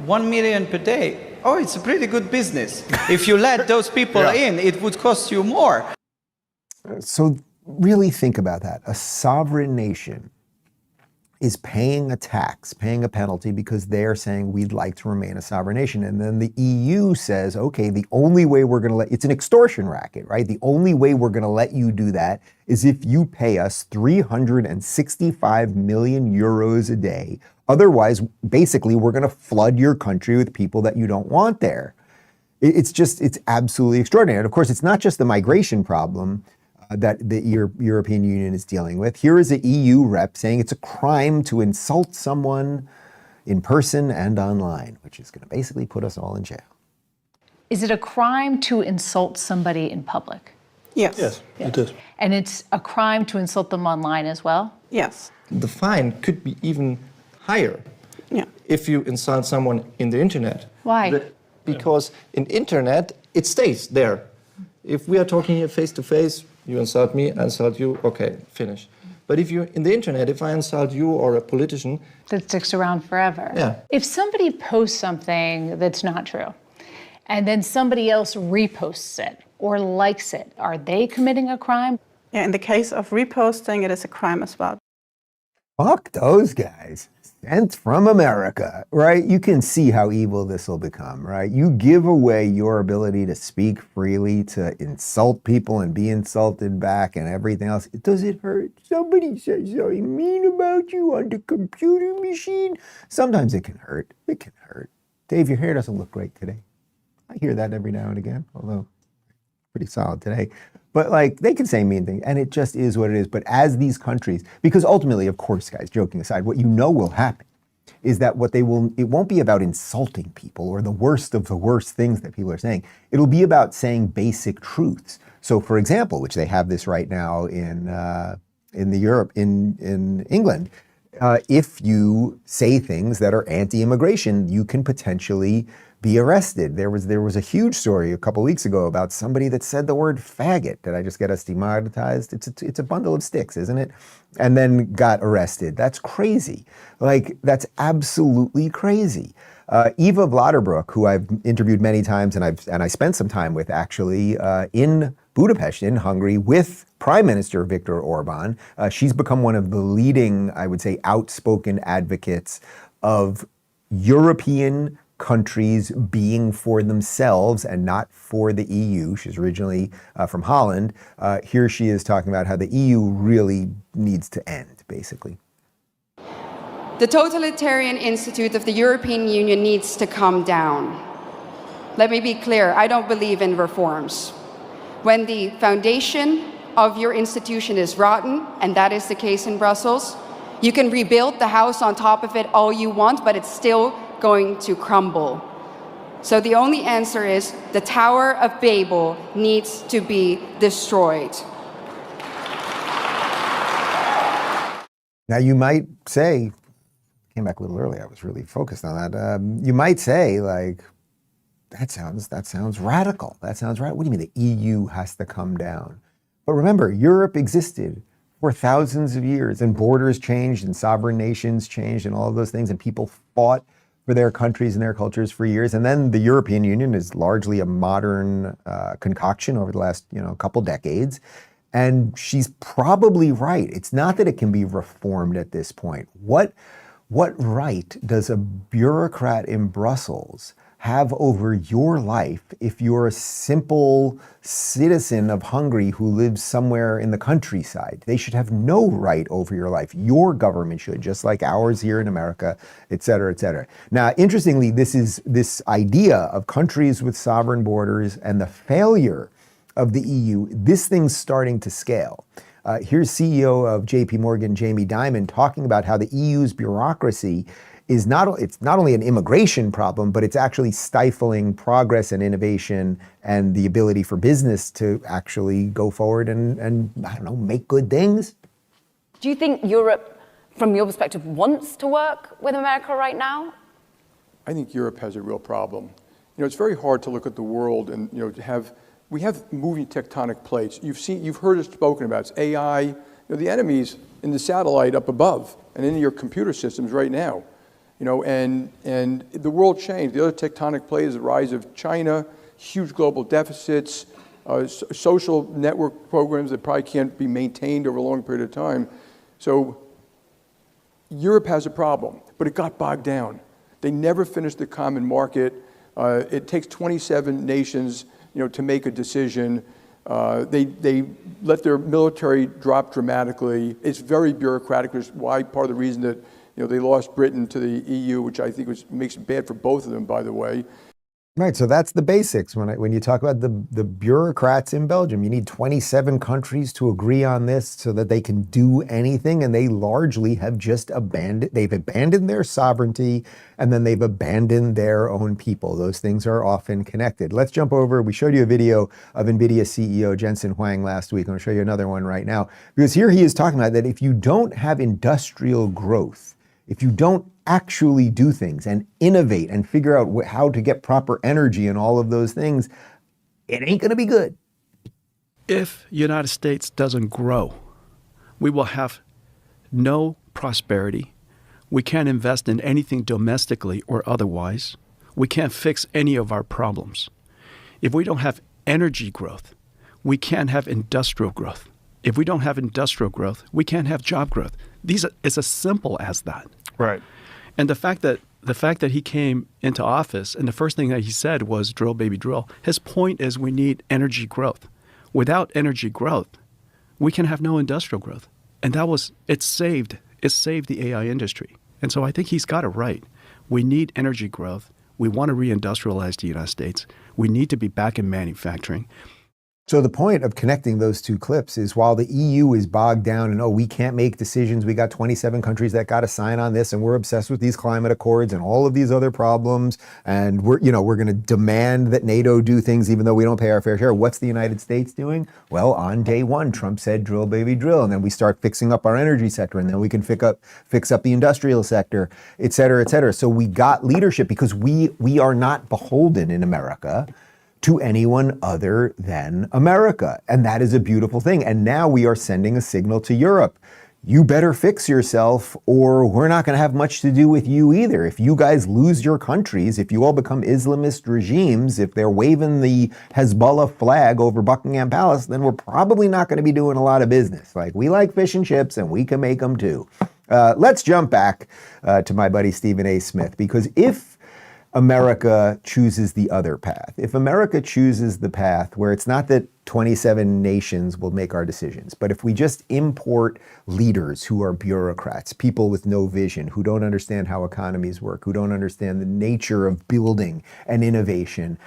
1 million per day. Oh, it's a pretty good business. If you let those people in, it would cost you more. So really think about that. A sovereign nation is paying a tax, paying a penalty because they're saying we'd like to remain a sovereign nation. And then the EU says, okay, the only way we're going to it's an extortion racket, right? The only way we're going to let you do that is if you pay us 365 million euros a day. Otherwise, basically, we're going to flood your country with people that you don't want there. It's absolutely extraordinary. And of course, it's not just the migration problem that the European Union is dealing with. Here is an EU rep saying it's a crime to insult someone in person and online, which is going to basically put us all in jail. Is it a crime to insult somebody in public? Yes. Yes, it is. And it's a crime to insult them online as well? Yes. The fine could be even higher if you insult someone in the internet. Why? Because in internet, it stays there. If we are talking here face to face, you insult me, I insult you, okay, finish. But if you in the internet, if I insult you or a politician, that sticks around forever. Yeah. If somebody posts something that's not true, and then somebody else reposts it or likes it, are they committing a crime? Yeah, in the case of reposting, it is a crime as well. Fuck those guys. Sent from America, right? You can see how evil this will become, right? You give away your ability to speak freely, to insult people and be insulted back and everything else. Does it hurt? Somebody says something mean about you on the computer machine. Sometimes it can hurt. It can hurt. Dave, your hair doesn't look great today. I hear that every now and again, although pretty solid today. But like, they can say mean things, and it just is what it is. But as these countries, because ultimately, of course, guys, joking aside, what you know will happen is that it won't be about insulting people or the worst of the worst things that people are saying. It'll be about saying basic truths. So for example, which they have this right now in England, if you say things that are anti-immigration, you can potentially be arrested. There was a huge story a couple weeks ago about somebody that said the word faggot. Did I just get us demonetized? It's a bundle of sticks, isn't it? And then got arrested. That's crazy. Like, that's absolutely crazy. Eva Vladerbrook, who I've interviewed many times and I spent some time with actually in Budapest, in Hungary, with Prime Minister Viktor Orban. She's become one of the leading, I would say, outspoken advocates of European countries being for themselves and not for the EU. She's originally from Holland. Here she is talking about how the EU really needs to end, basically. The totalitarian institute of the European Union needs to come down. Let me be clear, I don't believe in reforms. When the foundation of your institution is rotten, and that is the case in Brussels, you can rebuild the house on top of it all you want, but it's still going to crumble. So the only answer is the Tower of Babel needs to be destroyed. Now you might say, came back a little early, I was really focused on that. You might say, like, that sounds radical. That sounds right. What do you mean the EU has to come down? But remember, Europe existed for thousands of years, and borders changed, and sovereign nations changed, and all of those things, and people fought for their countries and their cultures for years. And then the European Union is largely a modern concoction over the last couple decades. And she's probably right. It's not that it can be reformed at this point. What right does a bureaucrat in Brussels have over your life if you're a simple citizen of Hungary who lives somewhere in the countryside? They should have no right over your life. Your government should, just like ours here in America, et cetera, et cetera. Now, interestingly, this idea of countries with sovereign borders and the failure of the EU, this thing's starting to scale. Here's CEO of JP Morgan, Jamie Dimon, talking about how the EU's bureaucracy is not only an immigration problem, but it's actually stifling progress and innovation and the ability for business to actually go forward and I don't know, make good things. Do you think Europe, from your perspective, wants to work with America right now? I think Europe has a real problem. It's very hard to look at the world and we have moving tectonic plates. You've heard it spoken about. It's AI. The enemy's in the satellite up above and in your computer systems right now. And the world changed. The other tectonic plate is the rise of China, huge global deficits, social network programs that probably can't be maintained over a long period of time. So Europe has a problem, but it got bogged down. They never finished the common market. It takes 27 nations, to make a decision. They let their military drop dramatically. It's very bureaucratic, which is why part of the reason that they lost Britain to the EU, which I think makes it bad for both of them, by the way. Right, so that's the basics. When you talk about the bureaucrats in Belgium, you need 27 countries to agree on this so that they can do anything, and they largely have just they've abandoned their sovereignty, and then they've abandoned their own people. Those things are often connected. Let's jump over. We showed you a video of NVIDIA CEO Jensen Huang last week. I'm going to show you another one right now, because here he is talking about that if you don't have industrial growth, if you don't actually do things and innovate and figure out how to get proper energy and all of those things, it ain't going to be good. If the United States doesn't grow, we will have no prosperity. We can't invest in anything domestically or otherwise. We can't fix any of our problems. If we don't have energy growth, we can't have industrial growth. If we don't have industrial growth, we can't have job growth. It's as simple as that. Right. And the fact that he came into office and the first thing that he said was drill, baby, drill. His point is we need energy growth. Without energy growth, we can have no industrial growth. And it saved the AI industry. And so I think he's got it right. We need energy growth. We want to reindustrialize the United States. We need to be back in manufacturing. So the point of connecting those two clips is while the EU is bogged down and, oh, we can't make decisions, we got 27 countries that got to sign on this and we're obsessed with these climate accords and all of these other problems, and we're going to demand that NATO do things even though we don't pay our fair share. What's the United States doing? Well, on day one, Trump said, drill, baby, drill. And then we start fixing up our energy sector, and then we can fix up the industrial sector, et cetera, et cetera. So we got leadership because we are not beholden in America to anyone other than America. And that is a beautiful thing. And now we are sending a signal to Europe. You better fix yourself or we're not going to have much to do with you either. If you guys lose your countries, if you all become Islamist regimes, if they're waving the Hezbollah flag over Buckingham Palace, then we're probably not going to be doing a lot of business. Like, we like fish and chips and we can make them too. Let's jump back to my buddy Stephen A. Smith, because if America chooses the other path, if America chooses the path where it's not that 27 nations will make our decisions, but if we just import leaders who are bureaucrats, people with no vision, who don't understand how economies work, who don't understand the nature of building and innovation,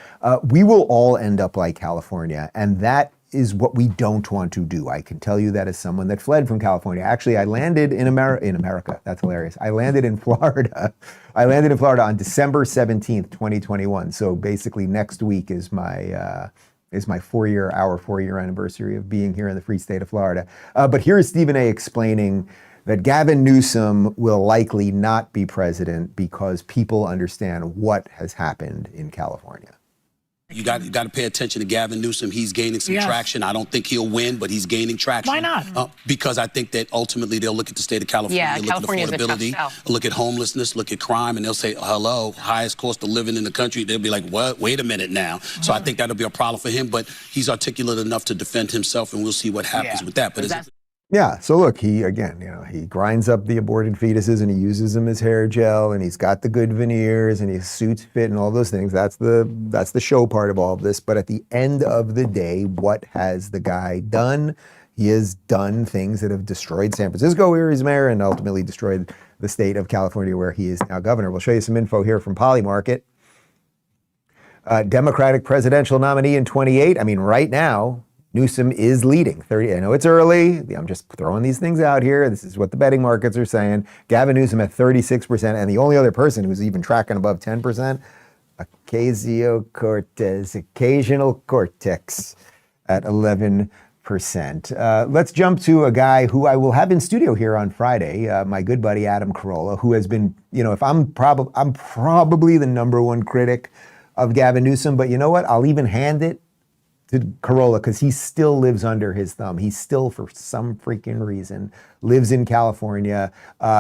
we will all end up like California. And that is what we don't want to do. I can tell you that as someone that fled from California. Actually, I landed in America. That's hilarious. I landed in Florida. I landed in Florida on December 17th, 2021. So basically next week is my our 4-year anniversary of being here in the free state of Florida. But here is Stephen A. explaining that Gavin Newsom will likely not be president because people understand what has happened in California. You got to pay attention to Gavin Newsom. He's gaining some traction. I don't think he'll win, but he's gaining traction. Why not? Because I think that ultimately they'll look at the state of California, look at affordability, look at homelessness, look at crime, and they'll say, hello, highest cost of living in the country. They'll be like, what? Wait a minute now. So I think that'll be a problem for him, but he's articulate enough to defend himself, and we'll see what happens with that. But yeah, so look, he grinds up the aborted fetuses and he uses them as hair gel, and he's got the good veneers and his suits fit and all those things. That's the show part of all of this. But at the end of the day, what has the guy done? He has done things that have destroyed San Francisco, where he's mayor, and ultimately destroyed the state of California, where he is now governor. We'll show you some info here from Polymarket. Democratic presidential nominee in 28. I mean, right now, Newsom is leading 30. I know it's early. I'm just throwing these things out here. This is what the betting markets are saying. Gavin Newsom at 36%. And the only other person who's even tracking above 10%, occasional cortex at 11%. Let's jump to a guy who I will have in studio here on Friday, my good buddy Adam Carolla, who has been, if I'm probably the number one critic of Gavin Newsom, but you know what? I'll even hand it to Carolla, because he still lives under his thumb. He still, for some freaking reason, lives in California.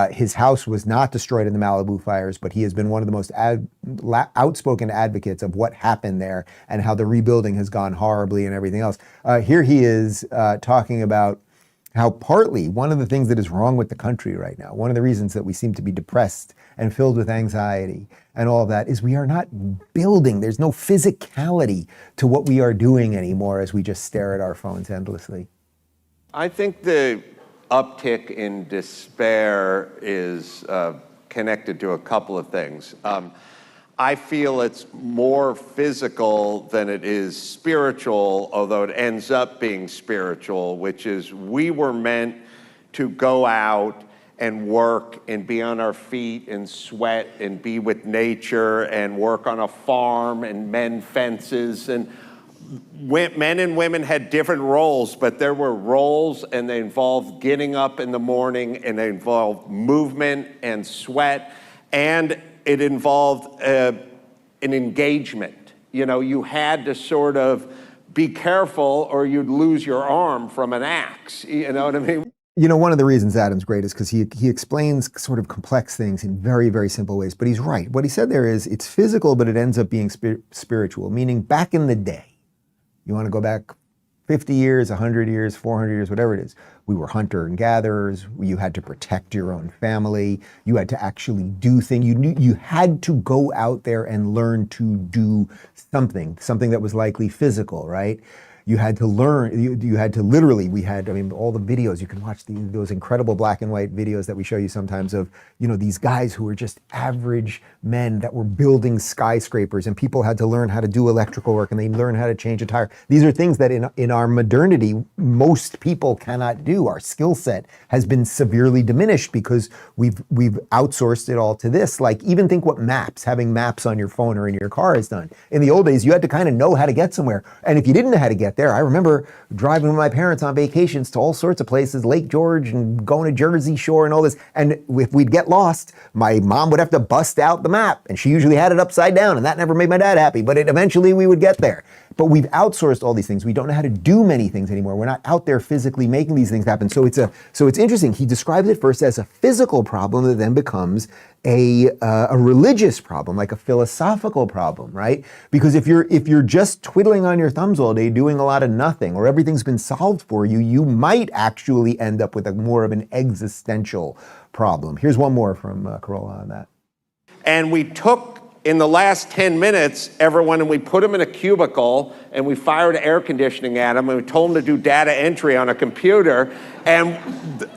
His house was not destroyed in the Malibu fires, but he has been one of the most outspoken advocates of what happened there and how the rebuilding has gone horribly and everything else. Here he is talking about how partly one of the things that is wrong with the country right now, one of the reasons that we seem to be depressed and filled with anxiety and all of that, is we are not building. There's no physicality to what we are doing anymore as we just stare at our phones endlessly. I think the uptick in despair is connected to a couple of things. I feel it's more physical than it is spiritual, although it ends up being spiritual, which is we were meant to go out and work and be on our feet and sweat and be with nature and work on a farm and mend fences. And men and women had different roles, but there were roles, and they involved getting up in the morning, and they involved movement and sweat, and it involved an engagement. You had to sort of be careful or you'd lose your arm from an axe. You know what I mean? One of the reasons Adam's great is because he explains sort of complex things in very, very simple ways. But he's right. What he said there is it's physical, but it ends up being spiritual, meaning back in the day, you want to go back 50 years, 100 years, 400 years, whatever it is. We were hunter and gatherers. You had to protect your own family. You had to actually do things. You had to go out there and learn to do something that was likely physical, right? You had to learn, you had to literally, all the videos, you can watch those incredible black and white videos that we show you sometimes of, these guys who were just average men that were building skyscrapers, and people had to learn how to do electrical work, and they learned how to change a tire. These are things that in our modernity, most people cannot do. Our skill set has been severely diminished because we've outsourced it all to this. Like, even think what having maps on your phone or in your car has done. In the old days, you had to kind of know how to get somewhere. And if you didn't know how to get there, I remember driving with my parents on vacations to all sorts of places, Lake George and going to Jersey Shore and all this. And if we'd get lost, my mom would have to bust out the map, and she usually had it upside down, and that never made my dad happy, but eventually we would get there. But we've outsourced all these things. We don't know how to do many things anymore. We're not out there physically making these things happen. So it's interesting. He describes it first as a physical problem that then becomes a religious problem, like a philosophical problem, right? Because if you're just twiddling on your thumbs all day, doing a lot of nothing, or everything's been solved for you, you might actually end up with more of an existential problem. Here's one more from Corolla on that. And we took, in the last 10 minutes, everyone, and we put them in a cubicle, and we fired air conditioning at them, and we told them to do data entry on a computer, and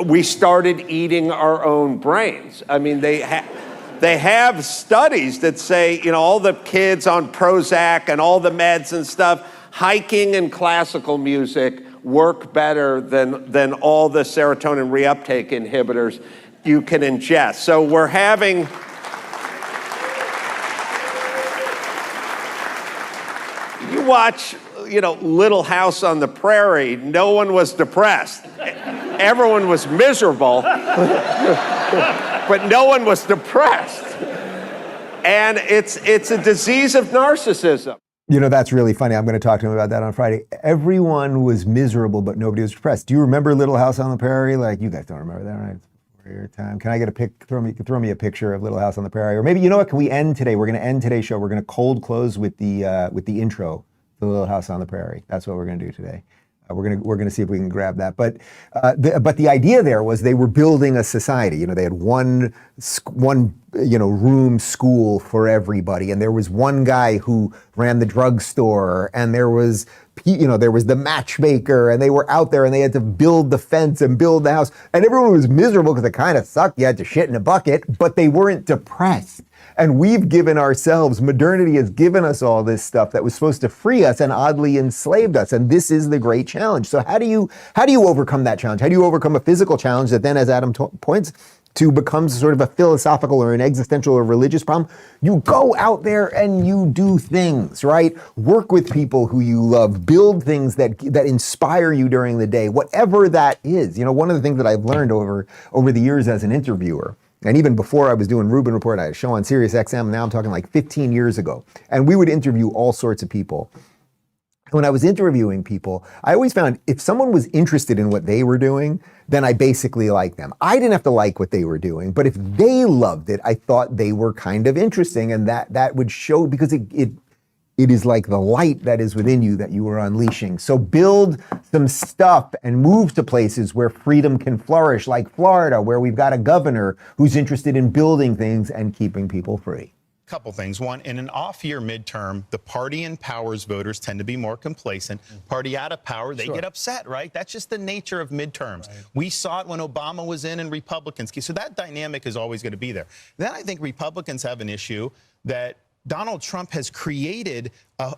we started eating our own brains. I mean, they have studies that say, all the kids on Prozac and all the meds and stuff, hiking and classical music work better than all the serotonin reuptake inhibitors you can ingest. So we're having... You watch, Little House on the Prairie, no one was depressed. Everyone was miserable, but no one was depressed. And it's a disease of narcissism. That's really funny. I'm going to talk to him about that on Friday. Everyone was miserable, but nobody was depressed. Do you remember Little House on the Prairie? Like, you guys don't remember that, right? Your time. Can I get throw me a picture of Little House on the Prairie? Or maybe, what, can we end today? We're going to end today's show. We're going to cold close with the intro to Little House on the Prairie. That's what we're going to do today. We're going to see if we can grab that. But the idea there was they were building a society. They had one room school for everybody, and there was one guy who ran the drugstore, and there was the matchmaker, and they were out there, and they had to build the fence and build the house, and everyone was miserable because it kind of sucked. You had to shit in a bucket, but they weren't depressed. And we've given ourselves, modernity has given us all this stuff that was supposed to free us and oddly enslaved us. And this is the great challenge. So how do you overcome that challenge? How do you overcome a physical challenge that then, as Adam points to, becomes sort of a philosophical or an existential or religious problem? You go out there and you do things, right? Work with people who you love, build things that inspire you during the day, whatever that is. One of the things that I've learned over the years as an interviewer, and even before I was doing Rubin Report, I had a show on Sirius XM, now I'm talking like 15 years ago. And we would interview all sorts of people. When I was interviewing people, I always found if someone was interested in what they were doing, then I basically liked them. I didn't have to like what they were doing, but if they loved it, I thought they were kind of interesting, and that would show, because it is like the light that is within you that you are unleashing. So build some stuff and move to places where freedom can flourish, like Florida, where we've got a governor who's interested in building things and keeping people free. Couple things. One, in an off-year midterm, the party in power's voters tend to be more complacent. Party out of power, they get upset, right? That's just the nature of midterms. Right. We saw it when Obama was in and Republicans. So that dynamic is always going to be there. Then I think Republicans have an issue that Donald Trump has created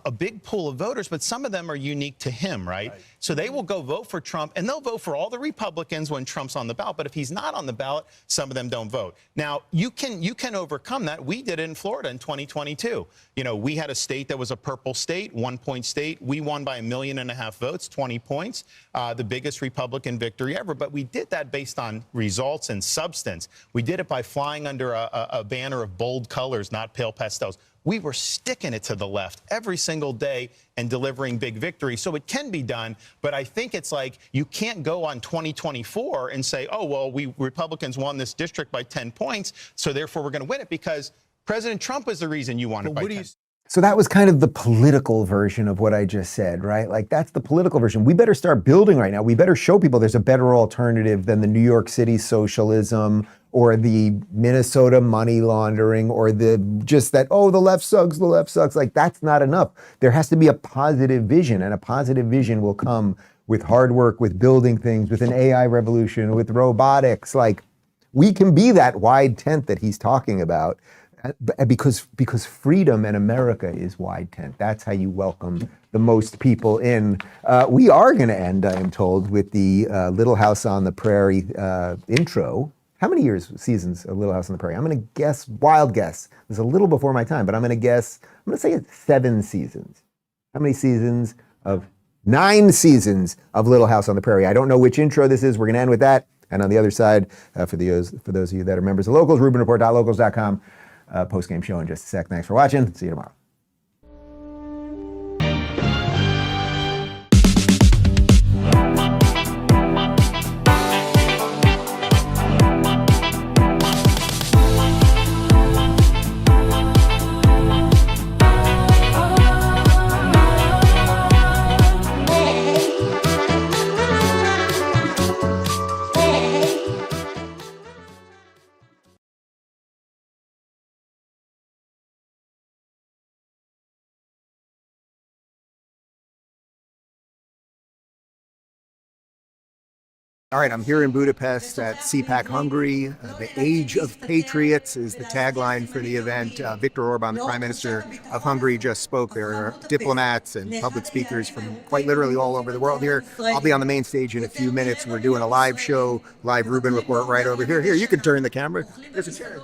a big pool of voters, but some of them are unique to him, right? So they will go vote for Trump, and they'll vote for all the Republicans when Trump's on the ballot. But if he's not on the ballot, some of them don't vote. Now, you can overcome that. We did it in Florida in 2022. We had a state that was a purple state, 1-point state. We won by 1.5 million votes, 20 points, the biggest Republican victory ever. But we did that based on results and substance. We did it by flying under a banner of bold colors, not pale pastels. We were sticking it to the left every single day and delivering big victories. So it can be done, but I think it's like you can't go on 2024 and say, oh, well, we Republicans won this district by 10 points, so therefore we're going to win it, because President Trump was the reason you won it by 10. So that was kind of the political version of what I just said, right? Like, that's the political version. We better start building right now. We better show people there's a better alternative than the New York City socialism or the Minnesota money laundering, or the just that, oh, the left sucks, the left sucks. Like, that's not enough. There has to be a positive vision, and a positive vision will come with hard work, with building things, with an AI revolution, with robotics. Like, we can be that wide tent that he's talking about, because freedom in America is wide tent. That's how you welcome the most people in. We are going to end, I am told, with the Little House on the Prairie intro. How many seasons of Little House on the Prairie? I'm going to guess, wild guess. This is a little before my time, but I'm going to say it's 7 seasons. How many seasons of 9 seasons of Little House on the Prairie. I don't know which intro this is. We're going to end with that. And on the other side, for those of you that are members of Locals, RubinReport.locals.com. Post-game show in just a sec. Thanks for watching. See you tomorrow. All right, I'm here in Budapest at CPAC Hungary. The Age of Patriots is the tagline for the event. Viktor Orban, the Prime Minister of Hungary, just spoke. There are diplomats and public speakers from quite literally all over the world here. I'll be on the main stage in a few minutes. We're doing a live show, live Rubin Report right over here. Here, you can turn the camera. There's a chair there.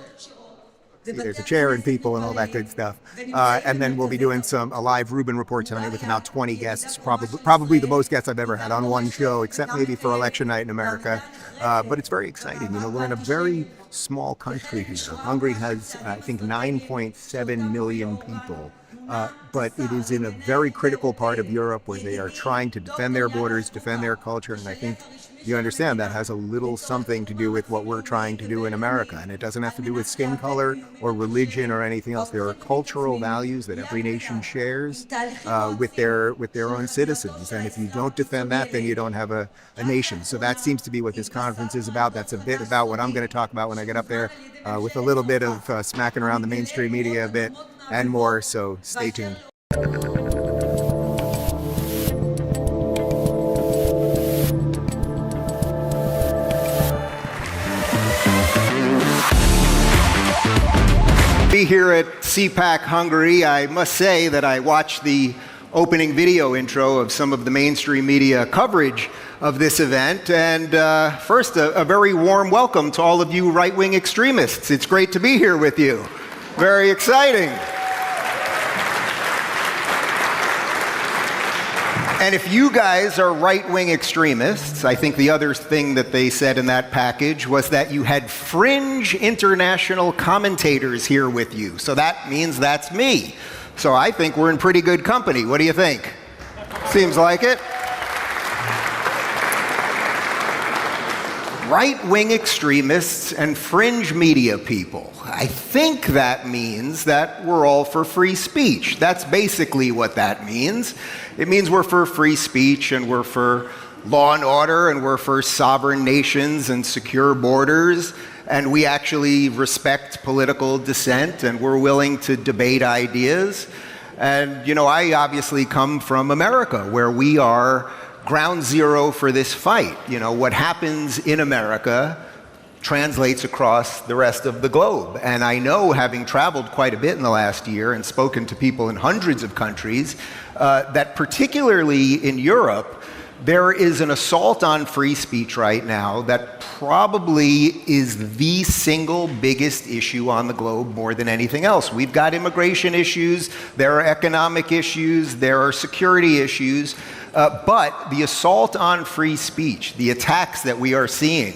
There's a chair and people and all that good stuff. And then we'll be doing a live Rubin Report tonight with about 20 guests, probably the most guests I've ever had on one show, except maybe for election night in America. But it's very exciting. You know, we're in a very small country here. Hungary has, I think, 9.7 million people. But it is in a very critical part of Europe where they are trying to defend their borders, defend their culture, and I think you understand that has a little something to do with what we're trying to do in America. And it doesn't have to do with skin color or religion or anything else. There are cultural values that every nation shares with their own citizens. And if you don't defend that, then you don't have a nation. So that seems to be what this conference is about. That's a bit about what I'm going to talk about when I get up there, with a little bit of smacking around the mainstream media a bit and more. So stay tuned. Be here at CPAC Hungary. I must say that I watched the opening video intro of some of the mainstream media coverage of this event. And first, a very warm welcome to all of you right-wing extremists. It's great to be here with you. Very exciting. And if you guys are right-wing extremists, I think the other thing that they said in that package was that you had fringe international commentators here with you. So that means that's me. So I think we're in pretty good company. What do you think? Seems like it. Right-wing extremists and fringe media people. I think that means that we're all for free speech. That's basically what that means. It means we're for free speech, and we're for law and order, and we're for sovereign nations and secure borders, and we actually respect political dissent, and we're willing to debate ideas. And, you know, I obviously come from America, where we are ground zero for this fight. You know, what happens in America translates across the rest of the globe. And I know, having traveled quite a bit in the last year and spoken to people in hundreds of countries, that particularly in Europe, there is an assault on free speech right now that probably is the single biggest issue on the globe more than anything else. We've got immigration issues, there are economic issues, there are security issues, but the assault on free speech, the attacks that we are seeing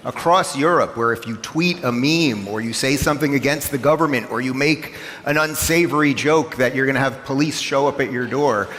across Europe, where if you tweet a meme or you say something against the government or you make an unsavory joke that you're going to have police show up at your door,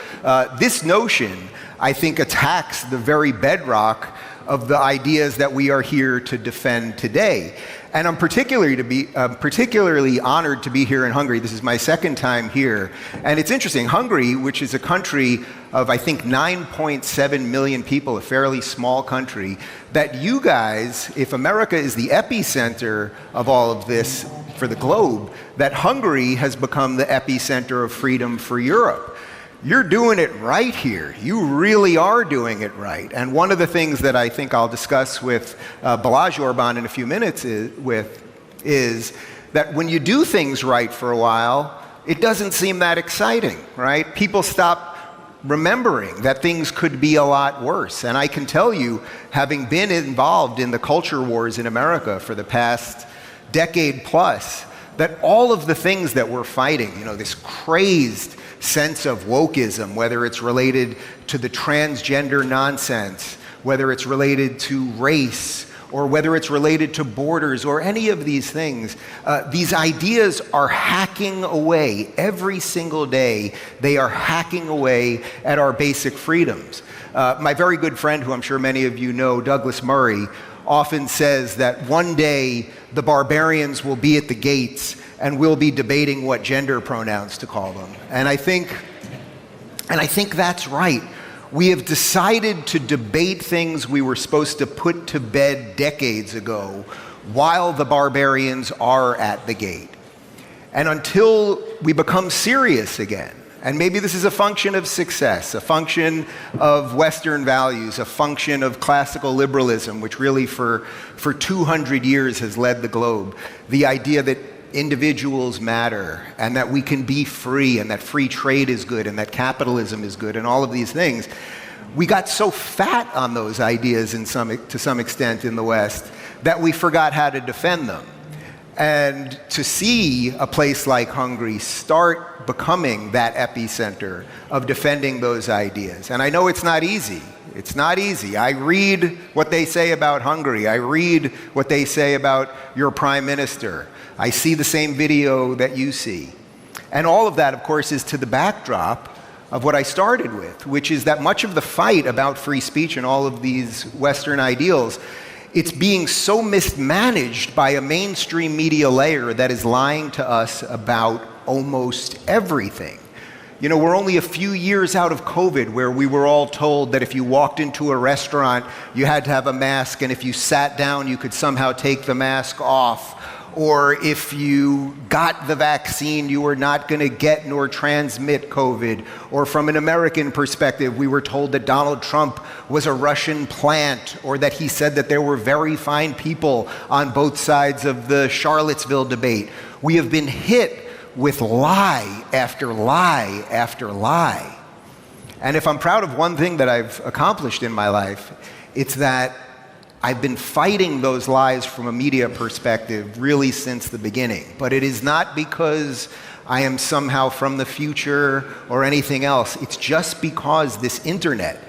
this notion, I think, attacks the very bedrock of the ideas that we are here to defend today. And I'm particularly honored to be here in Hungary. This is my second time here. And it's interesting, Hungary, which is a country of, I think, 9.7 million people, a fairly small country, that you guys, if America is the epicenter of all of this for the globe, that Hungary has become the epicenter of freedom for Europe. You're doing it right here. You really are doing it right. And one of the things that I think I'll discuss with Balázs Orbán in a few minutes is that when you do things right for a while, it doesn't seem that exciting, right? People stop remembering that things could be a lot worse. And I can tell you, having been involved in the culture wars in America for the past decade plus, that all of the things that we're fighting, you know, this crazed sense of wokeism, whether it's related to the transgender nonsense, whether it's related to race, or whether it's related to borders, or any of these things, these ideas are hacking away every single day. They are hacking away at our basic freedoms. My very good friend, who I'm sure many of you know, Douglas Murray, often says that one day the barbarians will be at the gates and we'll be debating what gender pronouns to call them. And I think that's right. We have decided to debate things we were supposed to put to bed decades ago while the barbarians are at the gate. And until we become serious again, and maybe this is a function of success, a function of Western values, a function of classical liberalism, which really for 200 years has led the globe, the idea that individuals matter and that we can be free and that free trade is good and that capitalism is good and all of these things. We got so fat on those ideas to some extent in the West that we forgot how to defend them. And to see a place like Hungary start becoming that epicenter of defending those ideas. And I know it's not easy. It's not easy. I read what they say about Hungary. I read what they say about your prime minister. I see the same video that you see. And all of that, of course, is to the backdrop of what I started with, which is that much of the fight about free speech and all of these Western ideals, it's being so mismanaged by a mainstream media layer that is lying to us about almost everything. You know, we're only a few years out of COVID, where we were all told that if you walked into a restaurant, you had to have a mask, and if you sat down, you could somehow take the mask off. Or if you got the vaccine, you were not going to get nor transmit COVID. Or from an American perspective, we were told that Donald Trump was a Russian plant, or that he said that there were very fine people on both sides of the Charlottesville debate. We have been hit with lie after lie after lie. And if I'm proud of one thing that I've accomplished in my life, it's that I've been fighting those lies from a media perspective really since the beginning. But it is not because I am somehow from the future or anything else. It's just because this internet,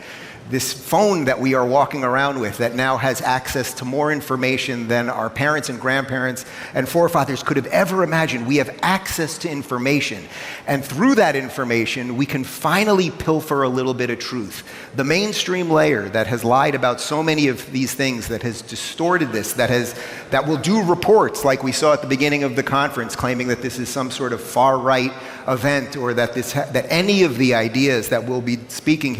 this phone that we are walking around with that now has access to more information than our parents and grandparents and forefathers could have ever imagined. We have access to information. And through that information, we can finally pilfer a little bit of truth. The mainstream layer that has lied about so many of these things, that has distorted this, that will do reports like we saw at the beginning of the conference, claiming that this is some sort of far-right event, or that any of the ideas that we'll be speaking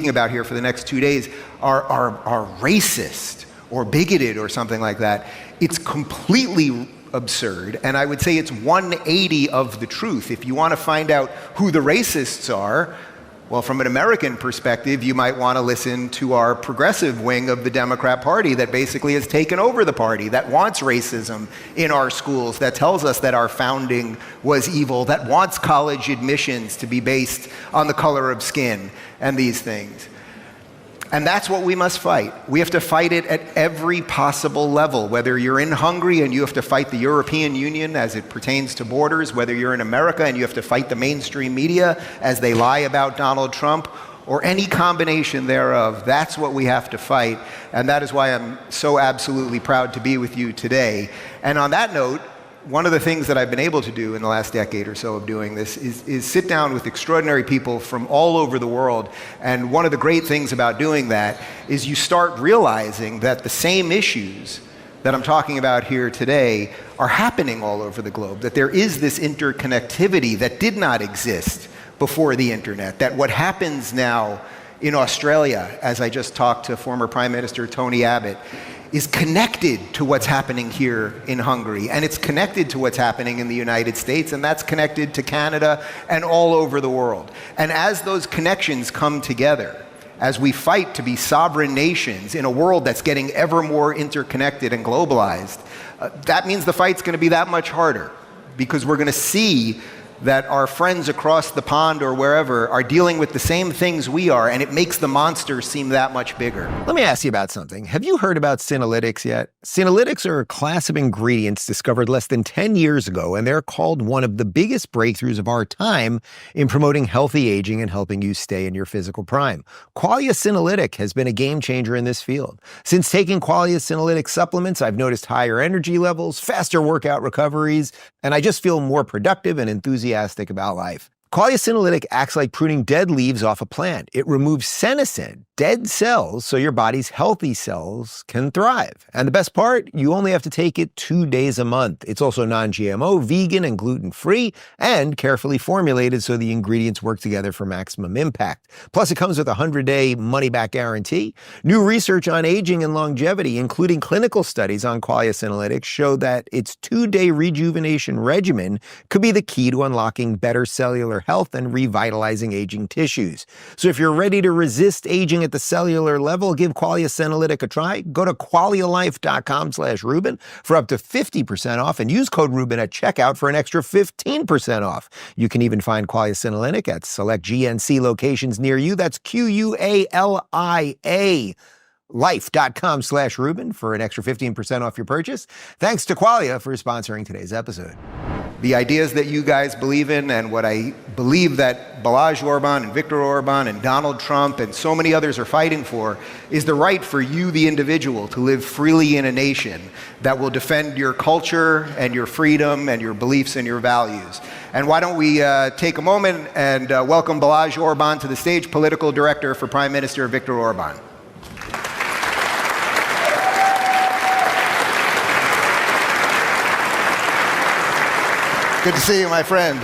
about here for the next 2 days are racist or bigoted or something like that. It's completely absurd, and I would say it's 180 of the truth. If you want to find out who the racists are, well, from an American perspective, you might want to listen to our progressive wing of the Democrat Party that basically has taken over the party, that wants racism in our schools, that tells us that our founding was evil, that wants college admissions to be based on the color of skin and these things. And that's what we must fight. We have to fight it at every possible level, whether you're in Hungary and you have to fight the European Union as it pertains to borders, whether you're in America and you have to fight the mainstream media as they lie about Donald Trump, or any combination thereof. That's what we have to fight. And that is why I'm so absolutely proud to be with you today. And on that note, one of the things that I've been able to do in the last decade or so of doing this is sit down with extraordinary people from all over the world. And one of the great things about doing that is you start realizing that the same issues that I'm talking about here today are happening all over the globe, that there is this interconnectivity that did not exist before the internet, that what happens now in Australia, as I just talked to former Prime Minister Tony Abbott, is connected to what's happening here in Hungary, and it's connected to what's happening in the United States, and that's connected to Canada and all over the world. And as those connections come together, as we fight to be sovereign nations in a world that's getting ever more interconnected and globalized, that means the fight's going to be that much harder, because we're going to see that our friends across the pond or wherever are dealing with the same things we are, and it makes the monster seem that much bigger. Let me ask you about something. Have you heard about senolytics yet? Senolytics are a class of ingredients discovered less than 10 years ago, and they're called one of the biggest breakthroughs of our time in promoting healthy aging and helping you stay in your physical prime. Qualia Senolytic has been a game changer in this field. Since taking Qualia Senolytic supplements, I've noticed higher energy levels, faster workout recoveries, and I just feel more productive and enthusiastic about life. Qualia Senolytic acts like pruning dead leaves off a plant. It removes senescent, dead cells, so your body's healthy cells can thrive. And the best part, you only have to take it 2 days a month. It's also non-GMO, vegan, and gluten-free, and carefully formulated so the ingredients work together for maximum impact. Plus, it comes with a 100-day money-back guarantee. New research on aging and longevity, including clinical studies on Qualia Senolytic, show that its 2-day rejuvenation regimen could be the key to unlocking better cellular health and revitalizing aging tissues. So if you're ready to resist aging at the cellular level, give Qualia Senolytic a try. Go to qualialife.com/Rubin for up to 50% off and use code Rubin at checkout for an extra 15% off. You can even find Qualia Senolytic at select GNC locations near you. That's QUALIA. life.com/Rubin for an extra 15% off your purchase. Thanks to Qualia for sponsoring today's episode. The ideas that you guys believe in, and what I believe that Balázs Orbán and Viktor Orbán and Donald Trump and so many others are fighting for, is the right for you, the individual, to live freely in a nation that will defend your culture and your freedom and your beliefs and your values. And why don't we take a moment and welcome Balázs Orbán to the stage, Political Director for Prime Minister Viktor Orbán. Good to see you, my friend.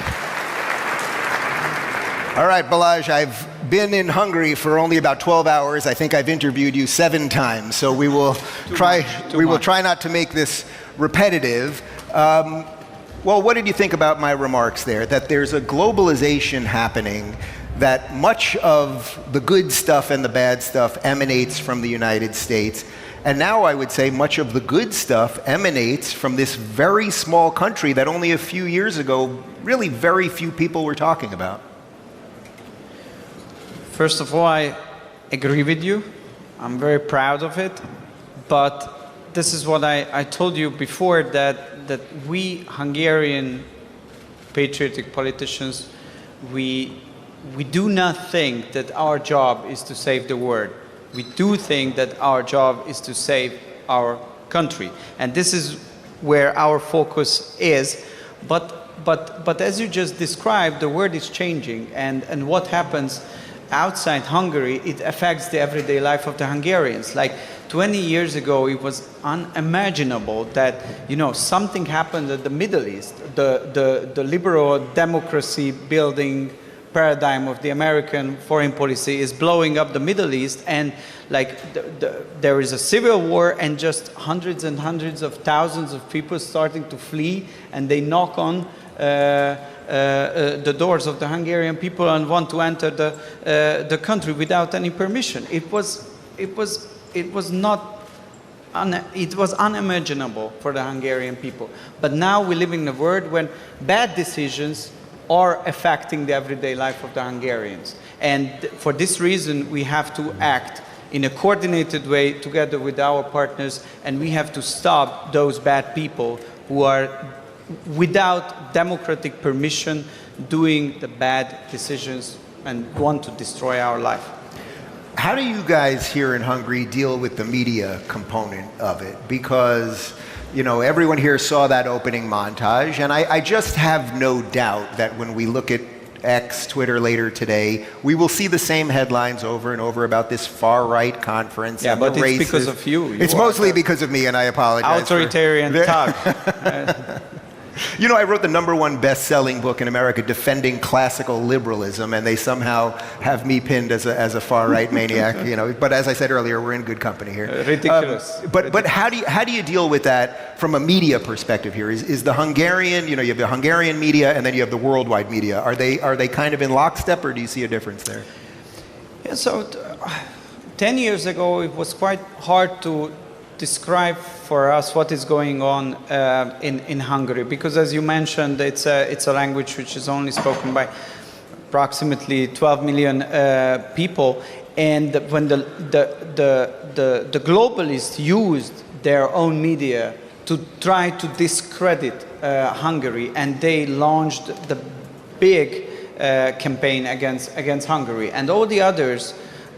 All right, Balázs, I've been in Hungary for only about 12 hours. I think I've interviewed you 7 times, so we will try not to make this repetitive. Well, what did you think about my remarks there? That there's a globalization happening, that much of the good stuff and the bad stuff emanates from the United States. And now I would say much of the good stuff emanates from this very small country that only a few years ago, really very few people were talking about. First of all, I agree with you. I'm very proud of it. But this is what I told you before, that we Hungarian patriotic politicians, we do not think that our job is to save the world. We do think that our job is to save our country. And this is where our focus is. But as you just described, the world is changing. And what happens outside Hungary, it affects the everyday life of the Hungarians. Like 20 years ago, it was unimaginable that, something happened in the Middle East. The liberal democracy building paradigm of the American foreign policy is blowing up the Middle East, and there is a civil war, and just hundreds and hundreds of thousands of people starting to flee, and they knock on the doors of the Hungarian people and want to enter the country without any permission. It was unimaginable for the Hungarian people. But now we live in a world when bad decisions are affecting the everyday life of the Hungarians. And for this reason, we have to act in a coordinated way together with our partners, and we have to stop those bad people who are, without democratic permission, doing the bad decisions and want to destroy our life. How do you guys here in Hungary deal with the media component of it? Because everyone here saw that opening montage, and I just have no doubt that when we look at X, Twitter later today, we will see the same headlines over and over about this far-right conference. Yeah, and but the it's races. because of you. It's mostly because of me, and I apologize. Authoritarian thug. I wrote the #1 best-selling book in America, Defending Classical Liberalism, and they somehow have me pinned as a far-right maniac. But as I said earlier, we're in good company here. Ridiculous. But how do you deal with that from a media perspective here? Is the Hungarian, you have the Hungarian media, and then you have the worldwide media. Are they kind of in lockstep, or do you see a difference there? Yeah. So 10 years ago, it was quite hard to describe for us what is going on in Hungary, because as you mentioned, it's a language which is only spoken by approximately 12 million people, and when the globalists used their own media to try to discredit Hungary, and they launched the big campaign against Hungary, and all the others,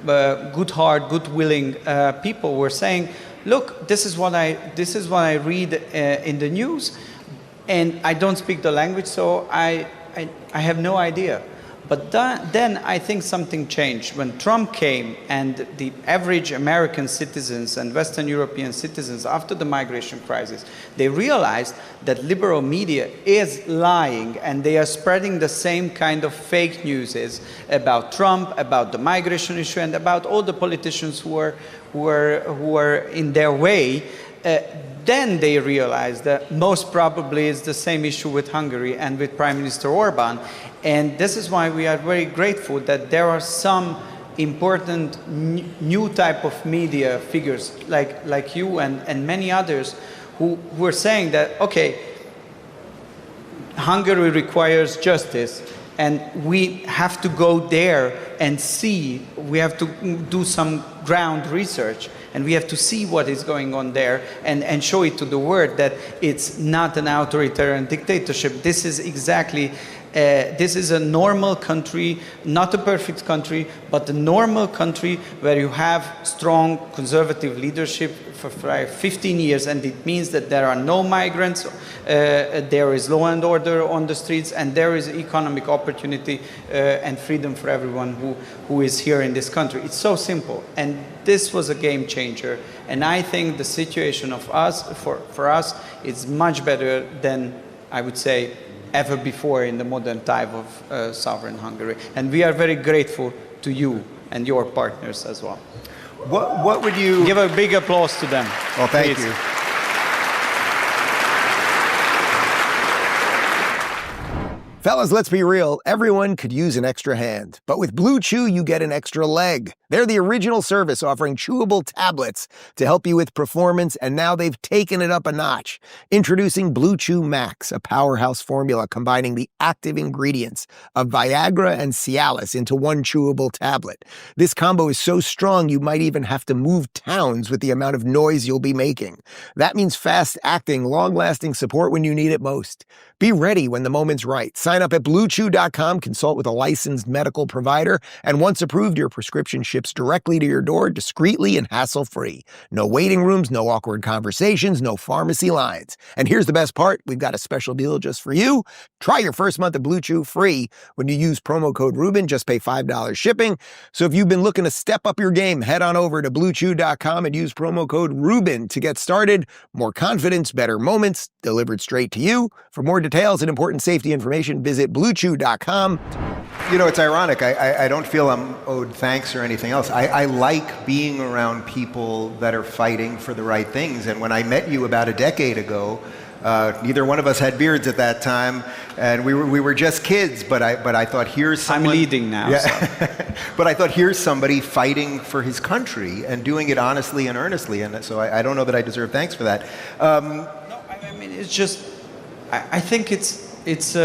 good-hearted, good-willing people were saying, look, this is what I read in the news, and I don't speak the language, so I have no idea. But then I think something changed. When Trump came, and the average American citizens and Western European citizens, after the migration crisis, they realized that liberal media is lying, and they are spreading the same kind of fake news about Trump, about the migration issue, and about all the politicians who were in their way. Then they realized that most probably it's the same issue with Hungary and with Prime Minister Orban. And this is why we are very grateful that there are some important new type of media figures like you and many others who were saying that, okay, Hungary requires justice, and we have to go there and see, we have to do some ground research, and we have to see what is going on there and show it to the world that it's not an authoritarian dictatorship. This is exactly, this is a normal country, not a perfect country, but a normal country where you have strong conservative leadership for 15 years, and it means that there are no migrants, there is law and order on the streets, and there is economic opportunity and freedom for everyone who is here in this country. It's so simple, and this was a game changer, and I think the situation of us, for us, is much better than, I would say, ever before in the modern time of sovereign Hungary. And we are very grateful to you and your partners as well. What would you... Give a big applause to them. Well, thank you. Fellas, let's be real. Everyone could use an extra hand. But with Blue Chew, you get an extra leg. They're the original service offering chewable tablets to help you with performance, and now they've taken it up a notch. Introducing Blue Chew Max, a powerhouse formula combining the active ingredients of Viagra and Cialis into one chewable tablet. This combo is so strong you might even have to move towns with the amount of noise you'll be making. That means fast-acting, long-lasting support when you need it most. Be ready when the moment's right. Sign up at BlueChew.com, consult with a licensed medical provider, and once approved, your prescription ships directly to your door discreetly and hassle-free. No waiting rooms, no awkward conversations, no pharmacy lines. And here's the best part. We've got a special deal just for you. Try your first month of Blue Chew free when you use promo code Rubin. Just pay $5 shipping. So if you've been looking to step up your game, head on over to BlueChew.com and use promo code Rubin to get started. More confidence, better moments, delivered straight to you. For more details and important safety information, visit BlueChew.com. You know, it's ironic. I don't feel I'm owed thanks or anything else. I like being around people that are fighting for the right things. And when I met you about a decade ago, neither one of us had beards at that time, and we were just kids. But I thought, here's someone. I'm leading now. Yeah. So. But I thought, here's somebody fighting for his country and doing it honestly and earnestly. And so I don't know that I deserve thanks for that. No, I mean, it's just. I think it's